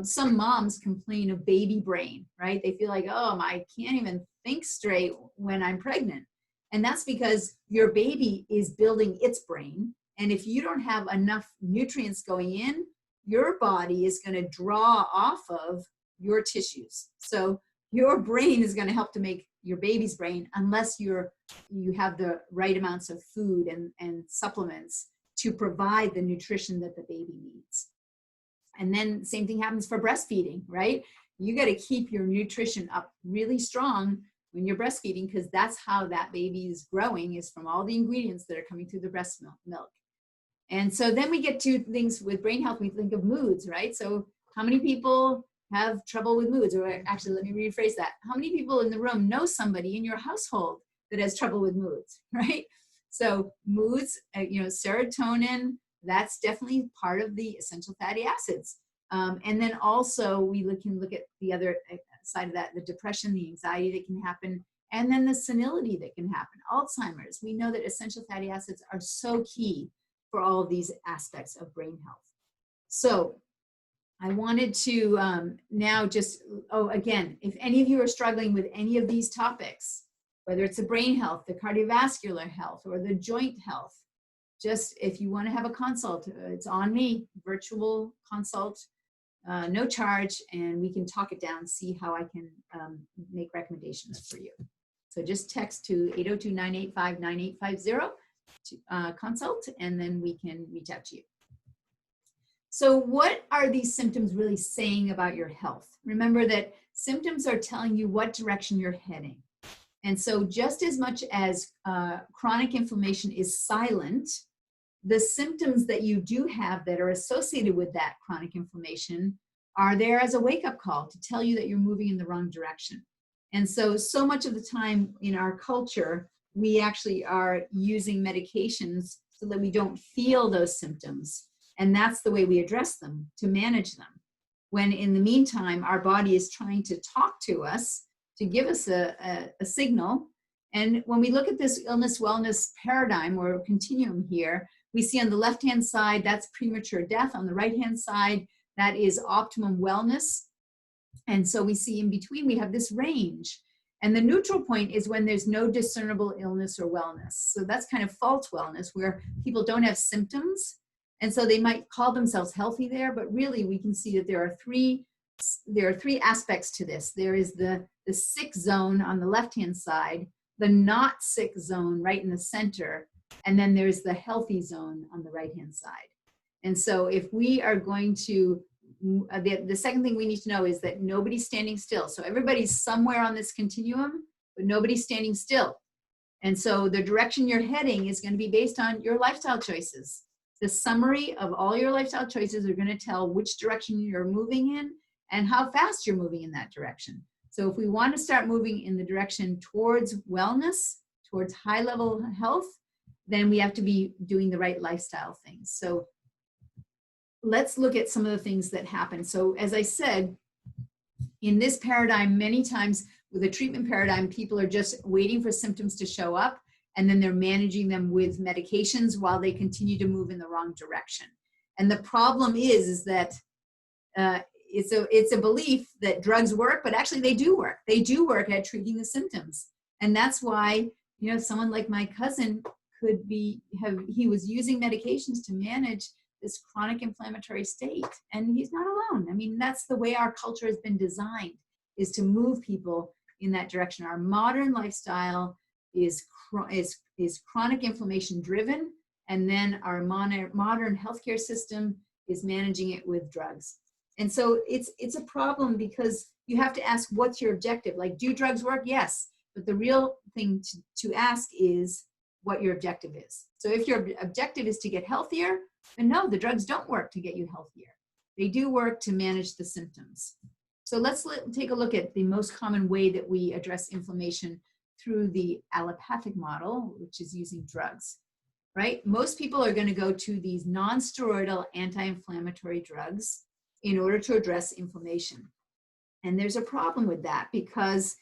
some moms complain of baby brain, right? They feel like, oh, I can't even think straight when I'm pregnant. And that's because your baby is building its brain. And if you don't have enough nutrients going in, your body is going to draw off of your tissues. So your brain is going to help to make your baby's brain, unless you have the right amounts of food and supplements to provide the nutrition that the baby needs. And then same thing happens for breastfeeding, right? You got to keep your nutrition up really strong when you're breastfeeding, because that's how that baby is growing, is from all the ingredients that are coming through the breast milk. And so then we get to things with brain health. We think of moods, right? So how many people have trouble with moods? Or actually, let me rephrase that. How many people in the room know somebody in your household that has trouble with moods, right? So moods, serotonin, that's definitely part of the essential fatty acids. And then also we can look at the other side of that, the depression, the anxiety that can happen, and then the senility that can happen. Alzheimer's, we know that essential fatty acids are so key for all of these aspects of brain health. So I wanted to now just, again, if any of you are struggling with any of these topics, whether it's the brain health, the cardiovascular health, or the joint health, just if you want to have a consult, it's on me, virtual consult, no charge, and we can talk it down, see how I can make recommendations for you. So just text to 802-985-9850 to consult, and then we can reach out to you. So what are these symptoms really saying about your health? Remember that symptoms are telling you what direction you're heading. And so just as much as chronic inflammation is silent, the symptoms that you do have that are associated with that chronic inflammation are there as a wake-up call to tell you that you're moving in the wrong direction. And so much of the time in our culture, we actually are using medications so that we don't feel those symptoms. And that's the way we address them, to manage them. When in the meantime, our body is trying to talk to us, to give us a signal. And when we look at this illness-wellness paradigm or continuum here, we see on the left-hand side, that's premature death. On the right-hand side, that is optimum wellness. And so we see in between, we have this range. And the neutral point is when there's no discernible illness or wellness. So that's kind of false wellness, where people don't have symptoms. And so they might call themselves healthy there, but really we can see that there are three aspects to this. There is the sick zone on the left-hand side, the not sick zone right in the center, and then there's the healthy zone on the right-hand side. And so if we are going to, the second thing we need to know is that nobody's standing still. So everybody's somewhere on this continuum, but nobody's standing still. And so the direction you're heading is going to be based on your lifestyle choices. The summary of all your lifestyle choices are going to tell which direction you're moving in and how fast you're moving in that direction. So if we want to start moving in the direction towards wellness, towards high-level health, then we have to be doing the right lifestyle things. So let's look at some of the things that happen. So as I said, in this paradigm, many times with a treatment paradigm, people are just waiting for symptoms to show up, and then they're managing them with medications while they continue to move in the wrong direction. And the problem is that it's a belief that drugs work, but actually they do work. They do work at treating the symptoms. And that's why, someone like my cousin he was using medications to manage this chronic inflammatory state, and he's not alone. I mean, that's the way our culture has been designed, is to move people in that direction. Our modern lifestyle is chronic inflammation driven, and then our modern healthcare system is managing it with drugs. And so it's a problem, because you have to ask, what's your objective? Like, do drugs work? Yes. But the real thing to ask is what your objective is. So if your objective is to get healthier, then no, the drugs don't work to get you healthier. They do work to manage the symptoms. So let's take a look at the most common way that we address inflammation through the allopathic model, which is using drugs, right? Most people are going to go to these non-steroidal anti-inflammatory drugs in order to address inflammation. And there's a problem with that, because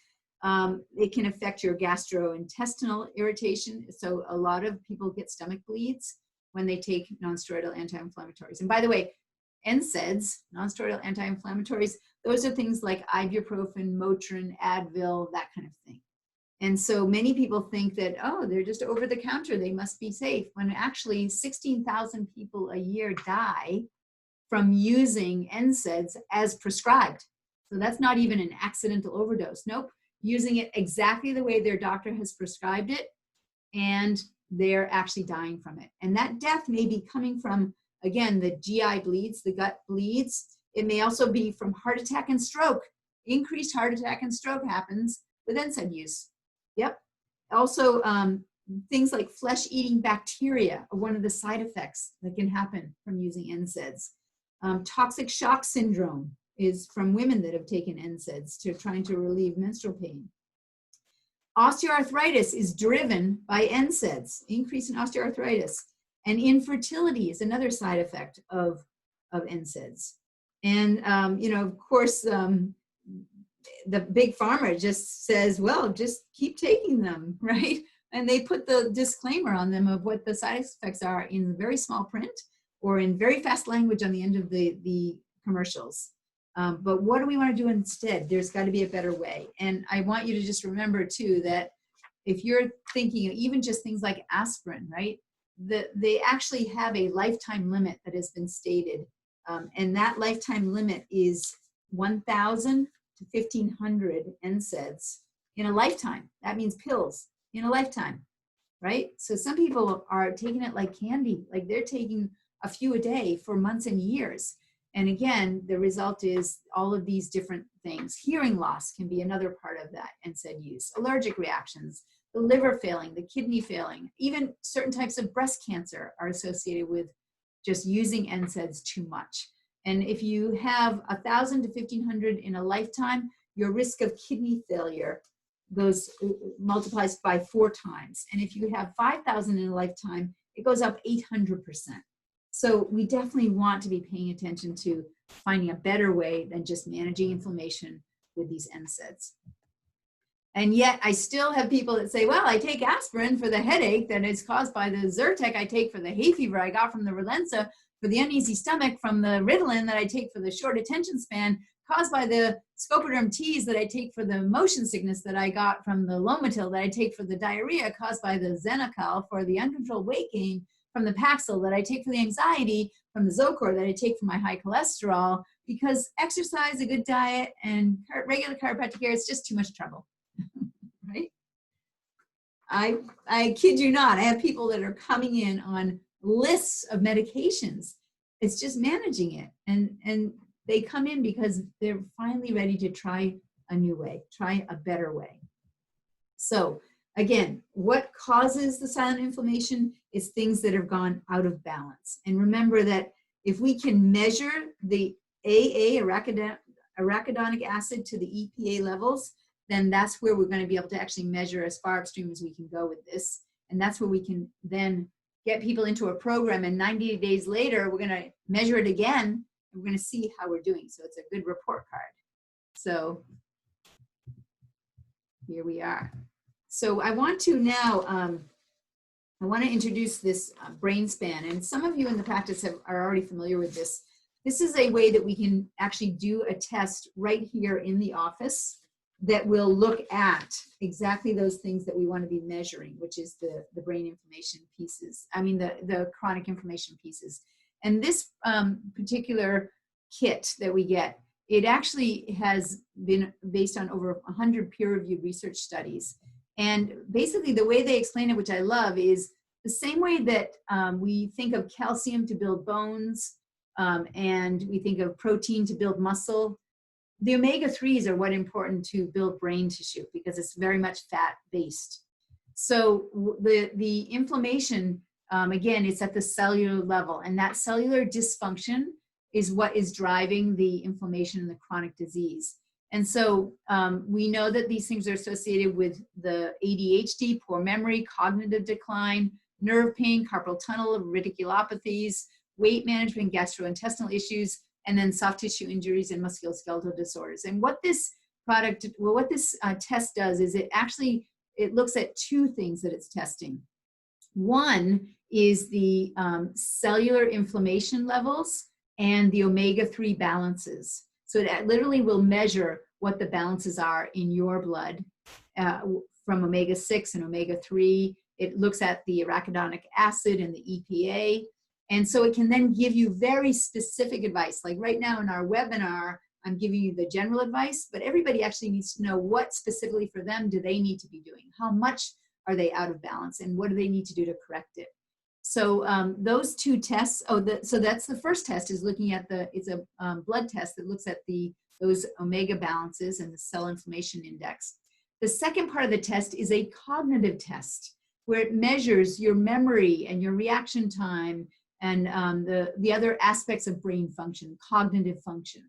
it can affect your gastrointestinal irritation. So a lot of people get stomach bleeds when they take non-steroidal anti-inflammatories. And by the way, NSAIDs, non-steroidal anti-inflammatories, those are things like ibuprofen, Motrin, Advil, that kind of thing. And so many people think that, oh, they're just over the counter, they must be safe, when actually 16,000 people a year die from using NSAIDs as prescribed. So that's not even an accidental overdose. Nope, using it exactly the way their doctor has prescribed it, and they're actually dying from it. And that death may be coming from, again, the GI bleeds, the gut bleeds. It may also be from heart attack and stroke. Increased heart attack and stroke happens with NSAID use. Yep. Also, things like flesh-eating bacteria are one of the side effects that can happen from using NSAIDs. Toxic shock syndrome is from women that have taken NSAIDs to trying to relieve menstrual pain. Osteoarthritis is driven by NSAIDs, increase in osteoarthritis. And infertility is another side effect of NSAIDs. And, of course, the big pharma just says, well, just keep taking them, right? And they put the disclaimer on them of what the side effects are in very small print or in very fast language on the end of the commercials. But what do we want to do instead? There's got to be a better way. And I want you to just remember, too, that if you're thinking of even just things like aspirin, right, they actually have a lifetime limit that has been stated. And that lifetime limit is 1,000 to 1,500 NSAIDs in a lifetime. That means pills in a lifetime, right? So some people are taking it like candy, like they're taking a few a day for months and years. And again, the result is all of these different things. Hearing loss can be another part of that NSAID use. Allergic reactions, the liver failing, the kidney failing, even certain types of breast cancer are associated with just using NSAIDs too much. And if you have 1,000 to 1,500 in a lifetime, your risk of kidney failure multiplies by 4 times. And if you have 5,000 in a lifetime, it goes up 800%. So we definitely want to be paying attention to finding a better way than just managing inflammation with these NSAIDs. And yet I still have people that say, well, I take aspirin for the headache that is caused by the Zyrtec I take for the hay fever I got from the Relenza, for the uneasy stomach from the Ritalin that I take for the short attention span, caused by the Scopoderm teas that I take for the motion sickness that I got from the Lomotil that I take for the diarrhea, caused by the Xenical for the uncontrolled weight gain, from the Paxil that I take for the anxiety, from the Zocor that I take for my high cholesterol, because exercise, a good diet, and regular chiropractic care is just too much trouble, right? I kid you not. I have people that are coming in on lists of medications. It's just managing it. And they come in because they're finally ready to try a new way, try a better way. So again, what causes the silent inflammation is things that have gone out of balance. And remember that if we can measure the arachidonic acid to the EPA levels, then that's where we're going to be able to actually measure as far upstream as we can go with this. And that's where we can then get people into a program, and 90 days later, we're going to measure it again, and we're going to see how we're doing. So it's a good report card. So here we are. So I want to now, I want to introduce this brain span. And some of you in the practice are already familiar with this. This is a way that we can actually do a test right here in the office that will look at exactly those things that we want to be measuring, which is the brain inflammation pieces. I mean, the chronic inflammation pieces. And this particular kit that we get, it actually has been based on over 100 peer-reviewed research studies. And basically the way they explain it, which I love, is the same way that we think of calcium to build bones, and we think of protein to build muscle. The omega-3s are what important to build brain tissue because it's very much fat-based. So the inflammation, again, it's at the cellular level, and that cellular dysfunction is what is driving the inflammation and the chronic disease. And so we know that these things are associated with the ADHD, poor memory, cognitive decline, nerve pain, carpal tunnel, radiculopathies, weight management, gastrointestinal issues, and then soft tissue injuries and musculoskeletal disorders. And what this test does is it looks at 2 things that it's testing. One is the cellular inflammation levels and the omega-3 balances. So it literally will measure what the balances are in your blood from omega-6 and omega-3. It looks at the arachidonic acid and the EPA. And so it can then give you very specific advice. Like right now in our webinar, I'm giving you the general advice, but everybody actually needs to know what specifically for them do they need to be doing? How much are they out of balance? And what do they need to do to correct it? So those 2 tests, so that's the first test, is looking at it's a blood test that looks at those omega balances and the cell inflammation index. The second part of the test is a cognitive test where it measures your memory and your reaction time and the other aspects of brain function, cognitive function.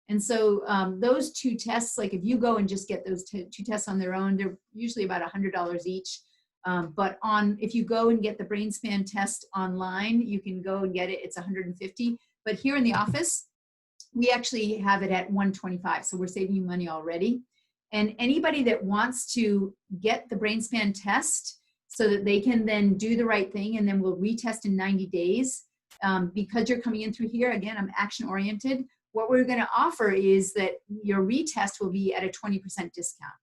And so those two tests, like if you go and just get those two tests on their own, they're usually about $100 each. But if you go and get the BrainSpan test online, you can go and get it, it's $150. But here in the office, we actually have it at $125. So we're saving you money already. And anybody that wants to get the BrainSpan test so that they can then do the right thing, and then we'll retest in 90 days. Because you're coming in through here, again, I'm action oriented. What we're going to offer is that your retest will be at a 20% discount.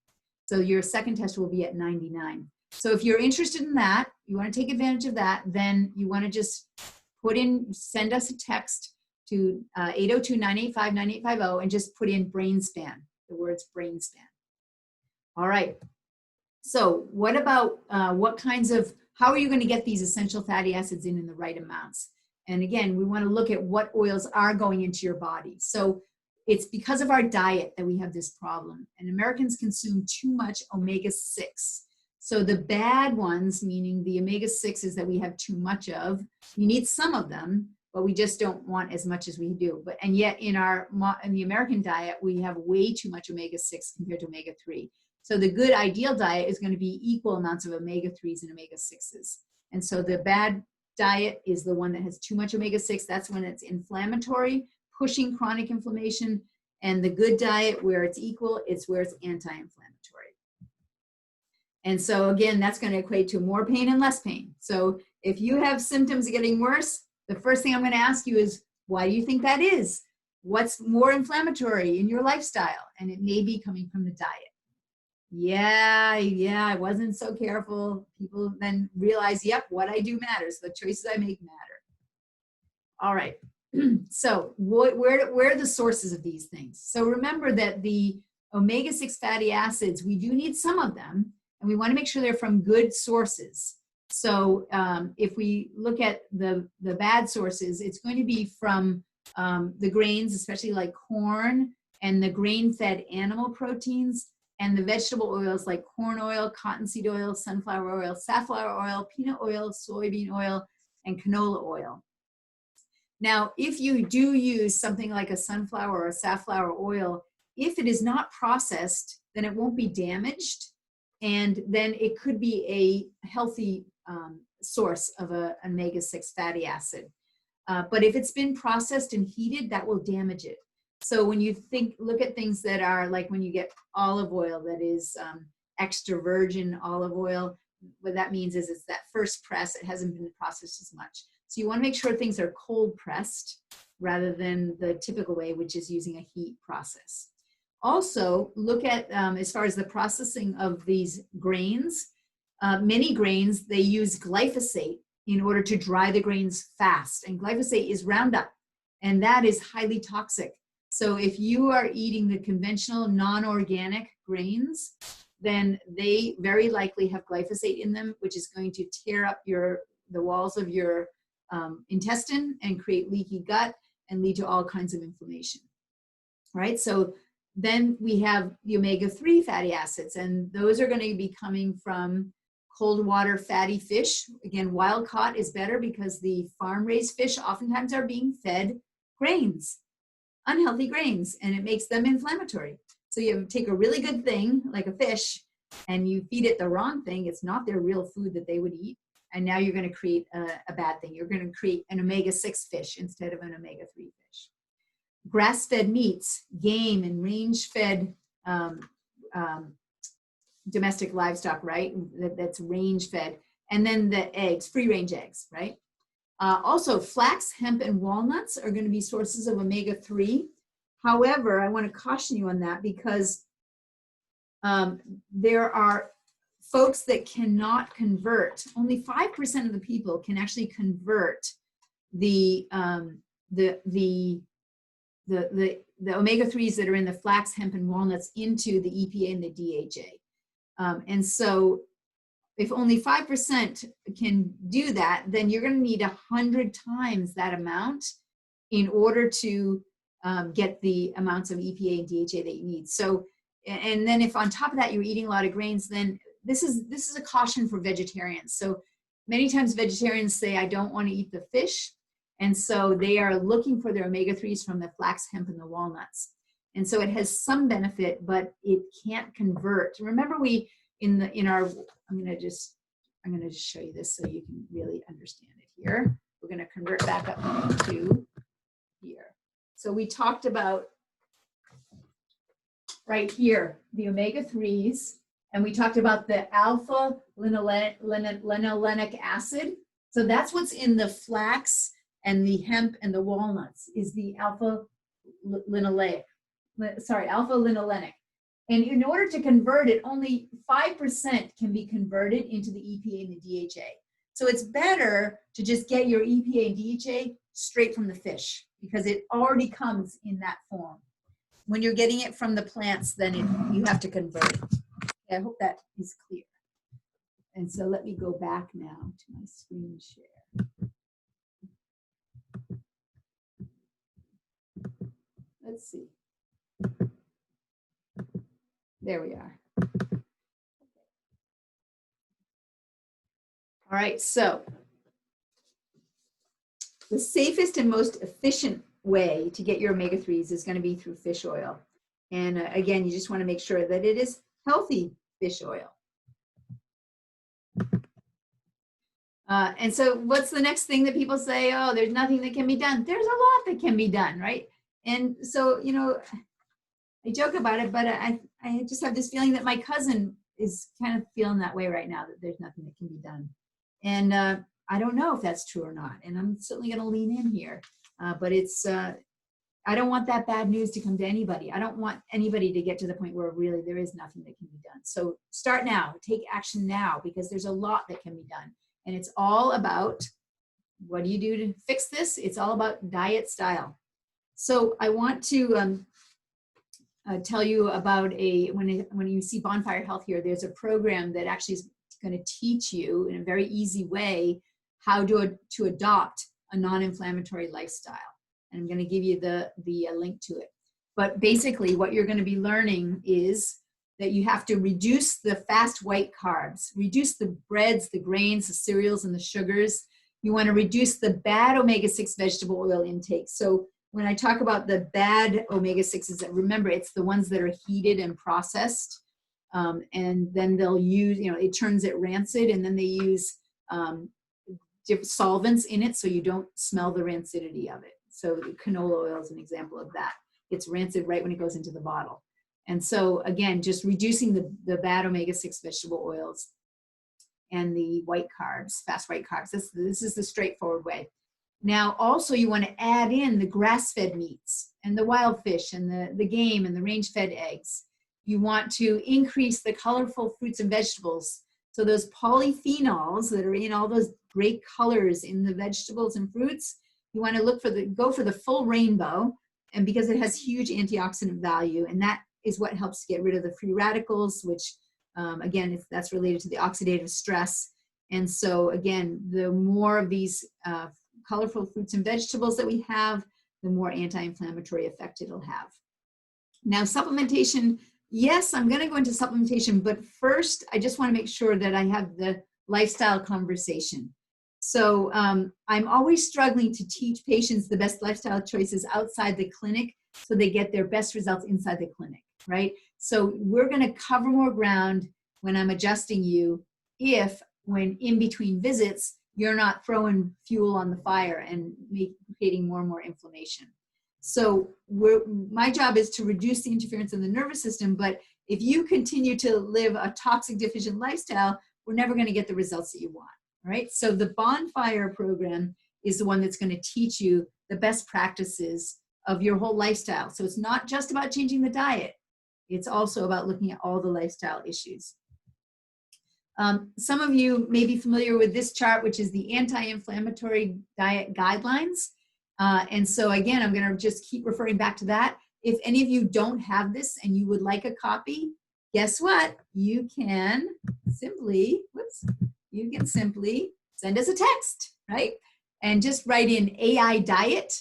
So your second test will be at $99. So if you're interested in that, you want to take advantage of that, then you want to just send us a text to 802-985-9850 and just put in BrainSpan, the words BrainSpan. All right. So what about how are you going to get these essential fatty acids in the right amounts? And again, we want to look at what oils are going into your body. So it's because of our diet that we have this problem. And Americans consume too much omega-6. So the bad ones, meaning the omega-6s that we have too much of, you need some of them, but we just don't want as much as we do. And yet in the American diet, we have way too much omega-6 compared to omega-3. So the good ideal diet is going to be equal amounts of omega-3s and omega-6s. And so the bad diet is the one that has too much omega-6. That's when it's inflammatory, pushing chronic inflammation. And the good diet, where it's equal, it's where it's anti-inflammatory. And so again, that's going to equate to more pain and less pain. So if you have symptoms getting worse, the first thing I'm going to ask you is, why do you think that is? What's more inflammatory in your lifestyle? And it may be coming from the diet. Yeah, I wasn't so careful. People then realize, yep, what I do matters. The choices I make matter. All right. So where are the sources of these things? So remember that the omega-6 fatty acids, we do need some of them, and we want to make sure they're from good sources. So if we look at the bad sources, it's going to be from the grains, especially like corn, and the grain-fed animal proteins, and the vegetable oils like corn oil, cottonseed oil, sunflower oil, safflower oil, peanut oil, soybean oil, and canola oil. Now, if you do use something like a sunflower or a safflower oil, if it is not processed, then it won't be damaged, and then it could be a healthy source of an omega-6 fatty acid. But if it's been processed and heated, that will damage it. So when you look at things that are like when you get olive oil that is extra virgin olive oil, what that means is it's that first press, it hasn't been processed as much. So you want to make sure things are cold pressed rather than the typical way, which is using a heat process. Also, look at, as far as the processing of these grains, many grains, they use glyphosate in order to dry the grains fast. And glyphosate is Roundup, and that is highly toxic. So if you are eating the conventional non-organic grains, then they very likely have glyphosate in them, which is going to tear up the walls of your intestine and create leaky gut and lead to all kinds of inflammation. Right? So then we have the omega-3 fatty acids, and those are going to be coming from cold water fatty fish. Again, wild caught is better because the farm-raised fish oftentimes are being fed grains, unhealthy grains, and it makes them inflammatory. So you take a really good thing, like a fish, and you feed it the wrong thing. It's not their real food that they would eat. And now you're going to create a bad thing. You're going to create an omega-6 fish instead of an omega-3 fish. Grass-fed meats, game, and range-fed domestic livestock, right? That's range-fed. And then the eggs, free-range eggs, right? Also, flax, hemp, and walnuts are going to be sources of omega-3. However, I want to caution you on that because there are folks that cannot convert. Only 5% of the people can actually convert the omega-3s that are in the flax, hemp, and walnuts into the EPA and the DHA. And so if only 5% can do that, then you're going to need 100 times that amount in order to get the amounts of EPA and DHA that you need. So And then if on top of that you're eating a lot of grains, then this is a caution for vegetarians. So many times vegetarians say, I don't want to eat the fish. And so they are looking for their omega-3s from the flax, hemp, and the walnuts. And so it has some benefit, but it can't convert. Remember I'm going to just show you this so you can really understand it here. We're going to convert back up to here. So we talked about right here, the omega-3s, and we talked about the alpha linolenic acid. So that's what's in the flax and the hemp and the walnuts is the alpha linolenic. And in order to convert it, only 5% can be converted into the EPA and the DHA. So it's better to just get your EPA and DHA straight from the fish because it already comes in that form. When you're getting it from the plants, then you have to convert it. Okay, I hope that is clear. And so let me go back now to my screen share. Let's see. There we are. All right, so the safest and most efficient way to get your omega-3s is going to be through fish oil. And again, you just want to make sure that it is healthy fish oil. And so what's the next thing that people say? Oh, there's nothing that can be done. There's a lot that can be done, right? And so, you know, I joke about it, but I just have this feeling that my cousin is kind of feeling that way right now, that there's nothing that can be done. And I don't know if that's true or not. And I'm certainly going to lean in here. But I don't want that bad news to come to anybody. I don't want anybody to get to the point where really there is nothing that can be done. So start now, take action now, because there's a lot that can be done. And it's all about, what do you do to fix this? It's all about diet style. So I want to tell you about when you see Bonfire Health here, there's a program that actually is going to teach you in a very easy way how to adopt a non-inflammatory lifestyle. And I'm going to give you the link to it. But basically what you're going to be learning is that you have to reduce the fast white carbs, reduce the breads, the grains, the cereals, and the sugars. You want to reduce the bad omega-6 vegetable oil intake. So when I talk about the bad omega-6s, remember it's the ones that are heated and processed. And then they'll use, it turns it rancid, and then they use different solvents in it so you don't smell the rancidity of it. So canola oil is an example of that. It's rancid right when it goes into the bottle. And so again, just reducing the bad omega-6 vegetable oils and the white carbs, fast white carbs. This is the straightforward way. Now also you want to add in the grass-fed meats and the wild fish and the game and the range-fed eggs. You want to increase the colorful fruits and vegetables. So those polyphenols that are in all those great colors in the vegetables and fruits, you want to go for the full rainbow, and because it has huge antioxidant value, and that is what helps get rid of the free radicals, which again, that's related to the oxidative stress. And so again, the more of these colorful fruits and vegetables that we have, the more anti-inflammatory effect it'll have. Now supplementation, yes, I'm going to go into supplementation, but first I just want to make sure that I have the lifestyle conversation. So I'm always struggling to teach patients the best lifestyle choices outside the clinic so they get their best results inside the clinic, right? So we're going to cover more ground when I'm adjusting you if, when in between visits, you're not throwing fuel on the fire and creating more and more inflammation. So my job is to reduce the interference in the nervous system, but if you continue to live a toxic deficient lifestyle, we're never going to get the results that you want. Right? So the Bonfire program is the one that's going to teach you the best practices of your whole lifestyle. So it's not just about changing the diet. It's also about looking at all the lifestyle issues. Some of you may be familiar with this chart, which is the anti-inflammatory diet guidelines. And so again, I'm going to just keep referring back to that. If any of you don't have this and you would like a copy, guess what? You can simply, send us a text, right? And just write in AI diet,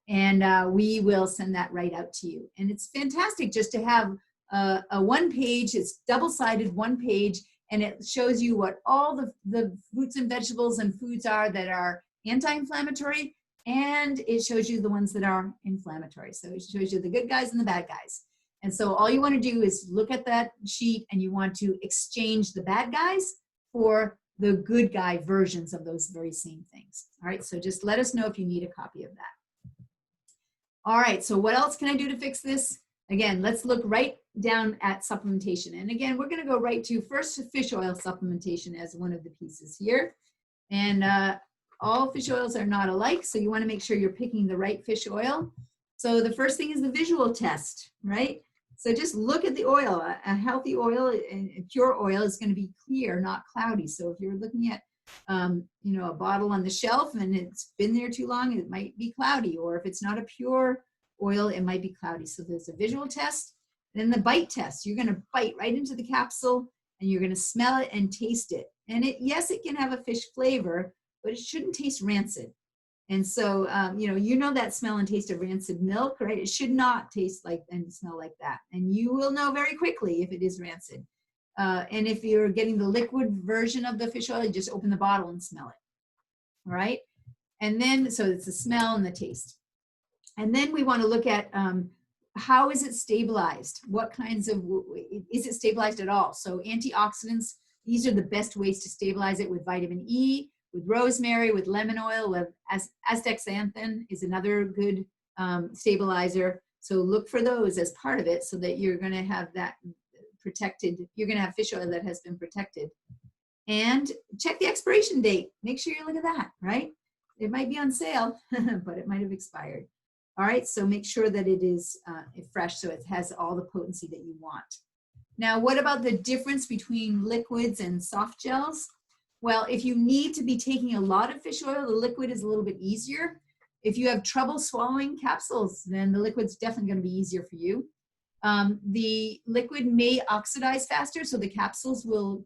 and we will send that right out to you. And it's fantastic just to have a one page, it's double-sided one page, and it shows you what all the fruits and vegetables and foods are that are anti-inflammatory, and it shows you the ones that are inflammatory. So it shows you the good guys and the bad guys. And so all you want to do is look at that sheet, and you want to exchange the bad guys for the good guy versions of those very same things. All right, so just let us know if you need a copy of that. All right, so what else can I do to fix this? Again, let's look right down at supplementation. And again, we're gonna go right to first fish oil supplementation as one of the pieces here. And all fish oils are not alike, so you wanna make sure you're picking the right fish oil. So the first thing is the visual test, right? So just look at the oil. A healthy oil, a pure oil is gonna be clear, not cloudy. So if you're looking at you know, a bottle on the shelf and it's been there too long, it might be cloudy. Or if it's not a pure oil, it might be cloudy. So there's a visual test. Then the bite test. You're going to bite right into the capsule and you're going to smell it and taste it. And yes, it can have a fish flavor, but it shouldn't taste rancid. And so, you know that smell and taste of rancid milk, right? It should not taste like and smell like that. And you will know very quickly if it is rancid. And if you're getting the liquid version of the fish oil, you just open the bottle and smell it. All right. And then, so it's the smell and the taste. And then we want to look at how is it stabilized? What kinds of, is it stabilized at all? So antioxidants, these are the best ways to stabilize it with vitamin E, with rosemary, with lemon oil, with astaxanthin is another good stabilizer. So look for those as part of it so that you're going to have that protected. You're going to have fish oil that has been protected. And check the expiration date. Make sure you look at that, right? It might be on sale, but it might have expired. All right, so make sure that it is fresh so it has all the potency that you want. Now, what about the difference between liquids and soft gels? Well, if you need to be taking a lot of fish oil, the liquid is a little bit easier. If you have trouble swallowing capsules, then the liquid's definitely going to be easier for you. The liquid may oxidize faster, so the capsules will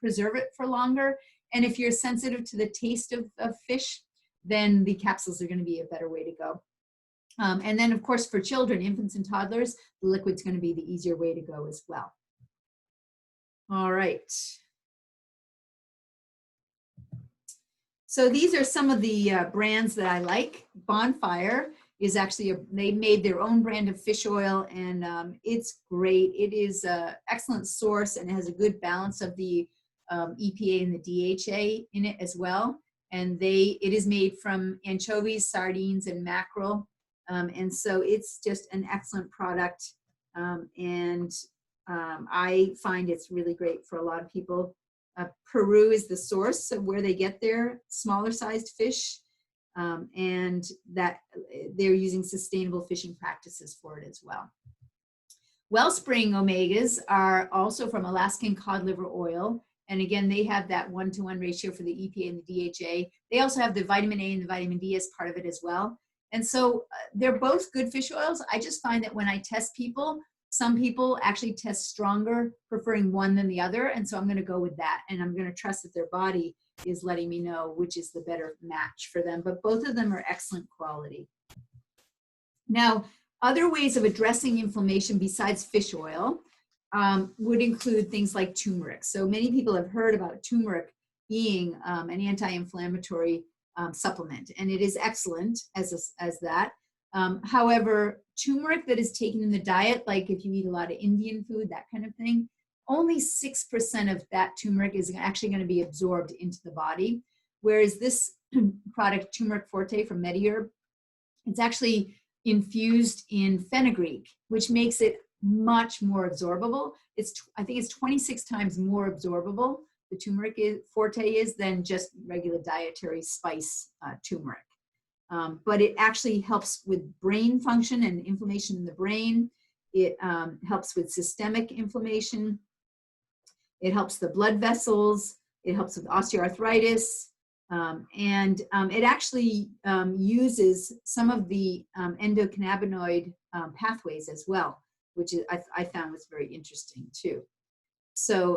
preserve it for longer. And if you're sensitive to the taste of fish, then the capsules are going to be a better way to go. And then, of course, for children, infants and toddlers, the liquid's going to be the easier way to go as well. All right. So these are some of the brands that I like. Bonfire is actually, they made their own brand of fish oil, and it's great. It is an excellent source, and it has a good balance of the EPA and the DHA in it as well. And it is made from anchovies, sardines, and mackerel. And so it's just an excellent product. I find it's really great for a lot of people. Peru is the source of where they get their smaller sized fish, and that they're using sustainable fishing practices for it as well. Wellspring omegas are also from Alaskan cod liver oil. And again, they have that 1-to-1 ratio for the EPA and the DHA. They also have the vitamin A and the vitamin D as part of it as well. And so they're both good fish oils. I just find that when I test people, some people actually test stronger, preferring one than the other. And so I'm going to go with that. And I'm going to trust that their body is letting me know which is the better match for them. But both of them are excellent quality. Now, other ways of addressing inflammation besides fish oil would include things like turmeric. So many people have heard about turmeric being an anti-inflammatory supplement, and it is excellent as that. However, turmeric that is taken in the diet, like if you eat a lot of Indian food, that kind of thing, only 6% of that turmeric is actually going to be absorbed into the body. Whereas this product, Turmeric Forte from MediHerb, it's actually infused in fenugreek, which makes it much more absorbable. I think it's 26 times more absorbable, the turmeric forte is, than just regular dietary spice turmeric. But it actually helps with brain function and inflammation in the brain. It helps with systemic inflammation. It helps the blood vessels. It helps with osteoarthritis. And it actually uses some of the endocannabinoid pathways as well, which I found was very interesting too. So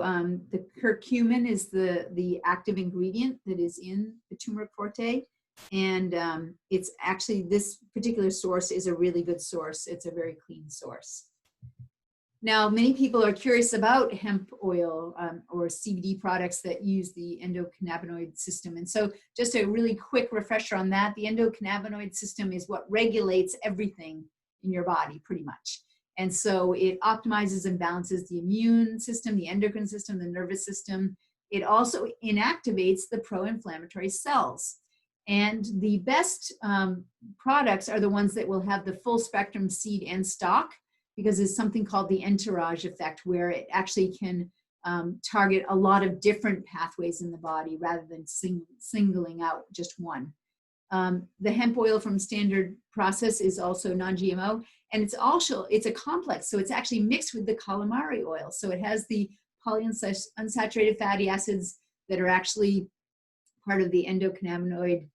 the curcumin is the active ingredient that is in the Turmeric Forte. And it's actually, this particular source is a really good source. It's a very clean source. Now, many people are curious about hemp oil or CBD products that use the endocannabinoid system. And so just a really quick refresher on that, the endocannabinoid system is what regulates everything in your body pretty much. And so it optimizes and balances the immune system, the endocrine system, the nervous system. It also inactivates the pro-inflammatory cells. And the best products are the ones that will have the full spectrum seed and stock, because there's something called the entourage effect, where it actually can target a lot of different pathways in the body rather than singling out just one. The hemp oil from Standard Process is also non-GMO, and it's a complex, so it's actually mixed with the calamari oil. So it has the polyunsaturated fatty acids that are actually part of the endocannabinoid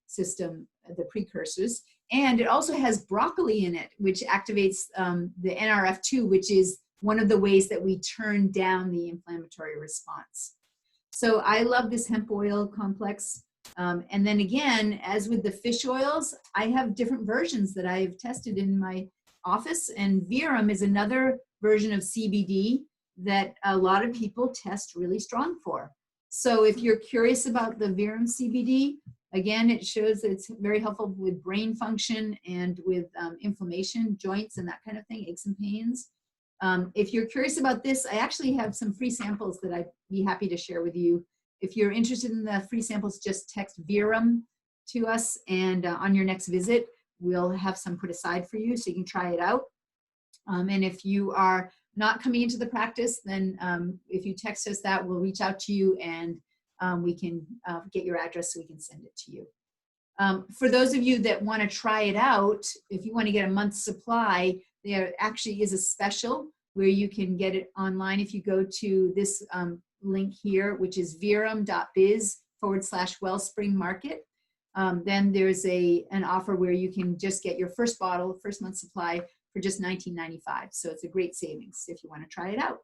system, the precursors. And it also has broccoli in it, which activates the NRF2, which is one of the ways that we turn down the inflammatory response. So I love this hemp oil complex. And then again, as with the fish oils, I have different versions that I've tested in my office. And Verum is another version of CBD that a lot of people test really strong for. So if you're curious about the Verum CBD, again, it shows that it's very helpful with brain function and with inflammation, joints, and that kind of thing, aches and pains. If you're curious about this, I actually have some free samples that I'd be happy to share with you. If you're interested in the free samples, just text Verum to us, and on your next visit, we'll have some put aside for you so you can try it out. And if you are not coming into the practice, then if you text us that, we'll reach out to you, and we can get your address so we can send it to you. For those of you that want to try it out, if you want to get a month's supply, there actually is a special where you can get it online. If you go to this link here, which is verum.biz/Wellspring Market, then there's an offer where you can just get your first bottle, first month supply, for just $19.95. So it's a great savings if you want to try it out.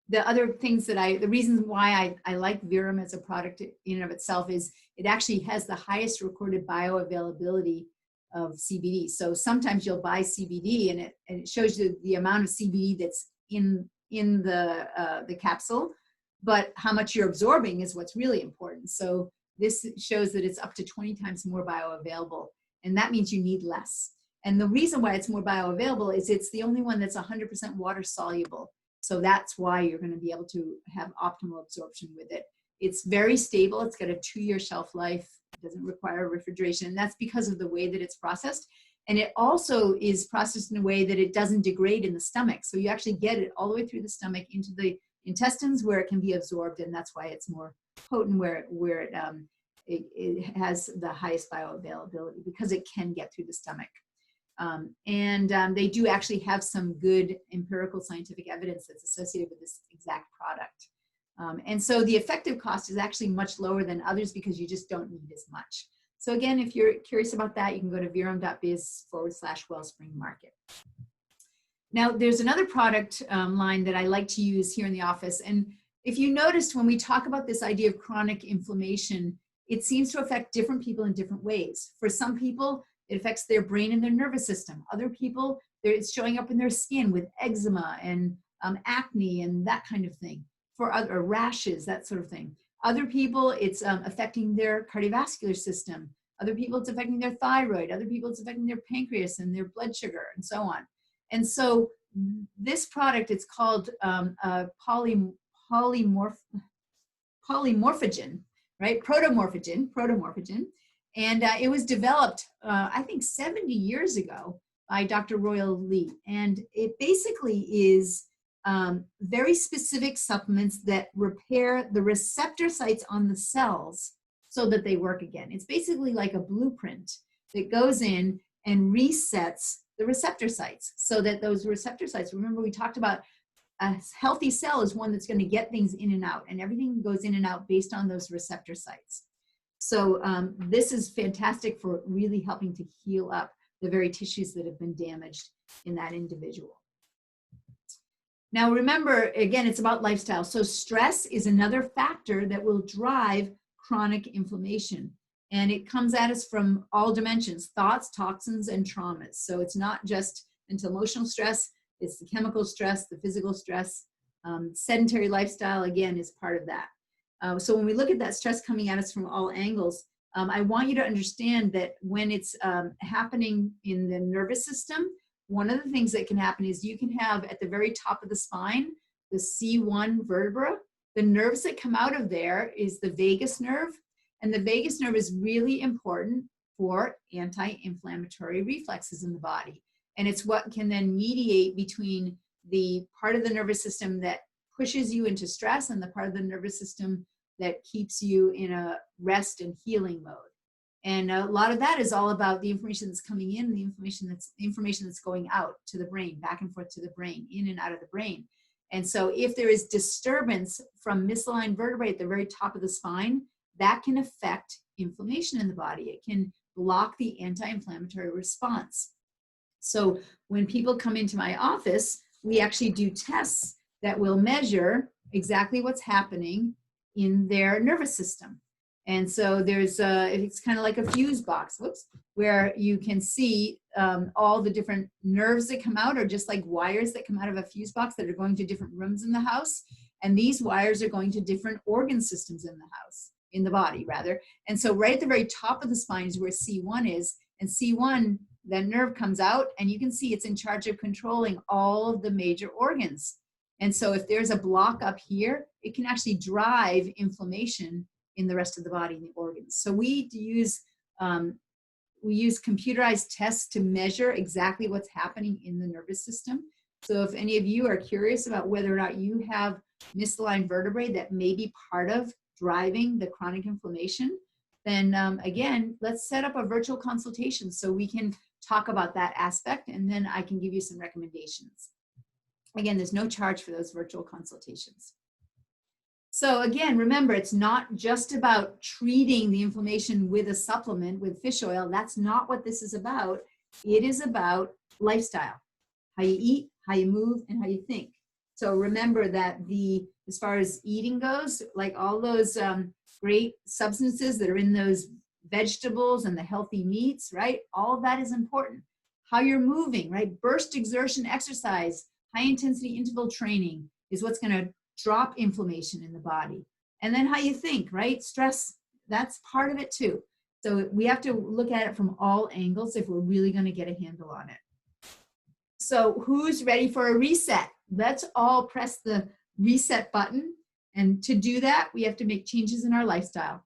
The other things the reasons why I like Verum as a product in and of itself is it actually has the highest recorded bioavailability of CBD. So sometimes you'll buy CBD and it shows you the amount of CBD that's in the capsule, but how much you're absorbing is what's really important. So this shows that it's up to 20 times more bioavailable, and that means you need less. And the reason why it's more bioavailable is it's the only one that's 100% water soluble. So that's why you're going to be able to have optimal absorption with it. It's very stable. It's got a 2-year shelf life. It doesn't require refrigeration. And that's because of the way that it's processed. And it also is processed in a way that it doesn't degrade in the stomach. So you actually get it all the way through the stomach into the intestines where it can be absorbed. And that's why it's more potent, where it has the highest bioavailability, because it can get through the stomach. They do actually have some good empirical scientific evidence that's associated with this exact product. And so the effective cost is actually much lower than others because you just don't need as much. So again, if you're curious about that, you can go to verum.biz/Wellspring Market. Now, there's another product line that I like to use here in the office. And if you noticed, when we talk about this idea of chronic inflammation, it seems to affect different people in different ways. For some people, it affects their brain and their nervous system. Other people, it's showing up in their skin with eczema and acne and that kind of thing. For other rashes, that sort of thing. Other people, it's affecting their cardiovascular system. Other people, it's affecting their thyroid. Other people, it's affecting their pancreas and their blood sugar and so on. And so this product, it's called polymorphogen, right? Protomorphogen. And it was developed, I think, 70 years ago by Dr. Royal Lee. And it basically is very specific supplements that repair the receptor sites on the cells so that they work again. It's basically like a blueprint that goes in and resets the receptor sites so that those receptor sites, remember we talked about a healthy cell is one that's going to get things in and out, and everything goes in and out based on those receptor sites. So this is fantastic for really helping to heal up the very tissues that have been damaged in that individual. Now remember, again, it's about lifestyle. So stress is another factor that will drive chronic inflammation. And it comes at us from all dimensions: thoughts, toxins, and traumas. So it's not just mental emotional stress, it's the chemical stress, the physical stress. Sedentary lifestyle, again, is part of that. So when we look at that stress coming at us from all angles, I want you to understand that when it's happening in the nervous system, one of the things that can happen is you can have at the very top of the spine, the C1 vertebra. The nerves that come out of there is the vagus nerve. And the vagus nerve is really important for anti-inflammatory reflexes in the body. And it's what can then mediate between the part of the nervous system that pushes you into stress and the part of the nervous system that keeps you in a rest and healing mode. And a lot of that is all about the information that's coming in, the information that's going out to the brain, back and forth to the brain, in and out of the brain. And so if there is disturbance from misaligned vertebrae at the very top of the spine, that can affect inflammation in the body. It can block the anti-inflammatory response. So when people come into my office, we actually do tests that will measure exactly what's happening in their nervous system. And so there's it's kind of like a fuse box, where you can see all the different nerves that come out, or just like wires that come out of a fuse box that are going to different rooms in the house. And these wires are going to different organ systems in the house, in the body rather. And so right at the very top of the spine is where C1 is. And C1, that nerve comes out, and you can see it's in charge of controlling all of the major organs. And so if there's a block up here, it can actually drive inflammation in the rest of the body and the organs. So we use computerized tests to measure exactly what's happening in the nervous system. So if any of you are curious about whether or not you have misaligned vertebrae that may be part of driving the chronic inflammation, then again, let's set up a virtual consultation so we can talk about that aspect, and then I can give you some recommendations. Again, there's no charge for those virtual consultations. So again, remember, it's not just about treating the inflammation with a supplement, with fish oil. That's not what this is about. It is about lifestyle, how you eat, how you move, and how you think. So remember that as far as eating goes, like all those great substances that are in those vegetables and the healthy meats, right? All of that is important. How you're moving, right? Burst exertion exercise, high intensity interval training is what's going to drop inflammation in the body. And then how you think, right? Stress, that's part of it too. So we have to look at it from all angles if we're really going to get a handle on it. So who's ready for a reset? Let's all press the reset button. And to do that, we have to make changes in our lifestyle.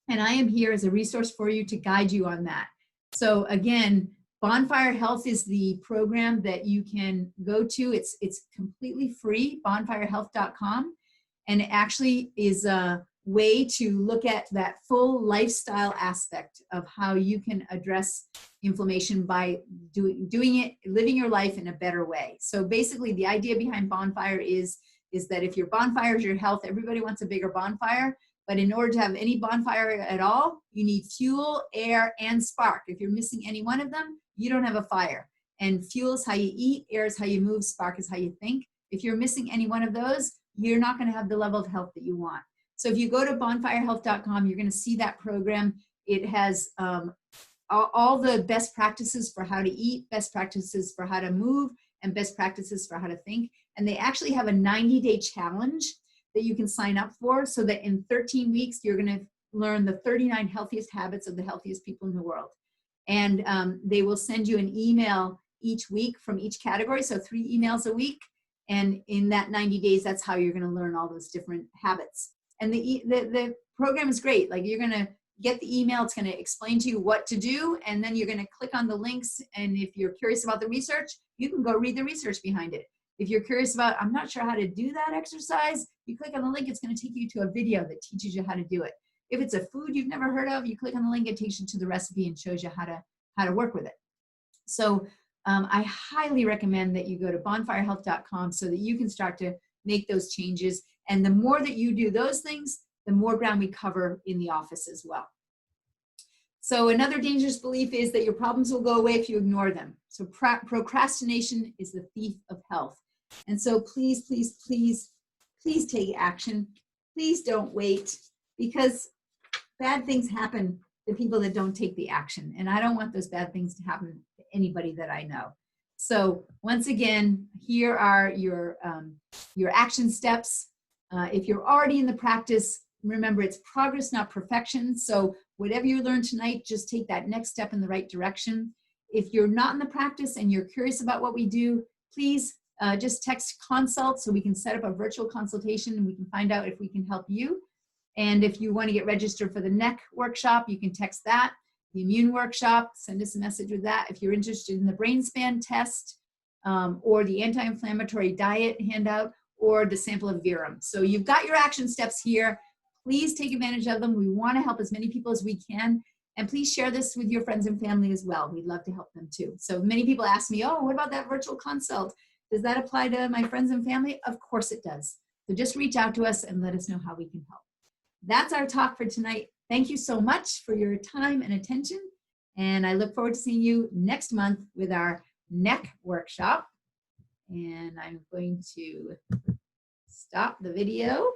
And I am here as a resource for you to guide you on that. So again, Bonfire Health is the program that you can go to. It's completely free, bonfirehealth.com. And it actually is a way to look at that full lifestyle aspect of how you can address inflammation by doing it, living your life in a better way. So basically the idea behind Bonfire is that if your bonfire is your health, everybody wants a bigger bonfire. But in order to have any bonfire at all, you need fuel, air, and spark. If you're missing any one of them, you don't have a fire. And fuel is how you eat, air is how you move, spark is how you think. If you're missing any one of those, you're not going to have the level of health that you want. So if you go to bonfirehealth.com, you're going to see that program. It has all the best practices for how to eat, best practices for how to move, and best practices for how to think. And they actually have a 90-day challenge that you can sign up for, so that in 13 weeks, you're going to learn the 39 healthiest habits of the healthiest people in the world. And they will send you an email each week from each category, so 3 emails a week. And in that 90 days, that's how you're going to learn all those different habits. And the program is great. Like, you're going to get the email, it's going to explain to you what to do, and then you're going to click on the links. And if you're curious about the research, you can go read the research behind it. If you're curious about, I'm not sure how to do that exercise, you click on the link, it's going to take you to a video that teaches you how to do it. If it's a food you've never heard of, you click on the link, it takes you to the recipe and shows you how to work with it. So I highly recommend that you go to bonfirehealth.com so that you can start to make those changes. And the more that you do those things, the more ground we cover in the office as well. So another dangerous belief is that your problems will go away if you ignore them. So procrastination is the thief of health. And so please, please, please, please take action. Please don't wait, because bad things happen to people that don't take the action. And I don't want those bad things to happen to anybody that I know. So once again, here are your action steps. If you're already in the practice, remember it's progress, not perfection. So whatever you learned tonight, just take that next step in the right direction. If you're not in the practice and you're curious about what we do, please just text consult so we can set up a virtual consultation and we can find out if we can help you. And if you want to get registered for the neck workshop, you can text that. The immune workshop, send us a message with that. If you're interested in the brain span test or the anti-inflammatory diet handout or the sample of Virum. So you've got your action steps here. Please take advantage of them. We want to help as many people as we can. And please share this with your friends and family as well. We'd love to help them too. So many people ask me, oh, what about that virtual consult? Does that apply to my friends and family? Of course it does. So just reach out to us and let us know how we can help. That's our talk for tonight. Thank you so much for your time and attention. And I look forward to seeing you next month with our neck workshop. And I'm going to stop the video.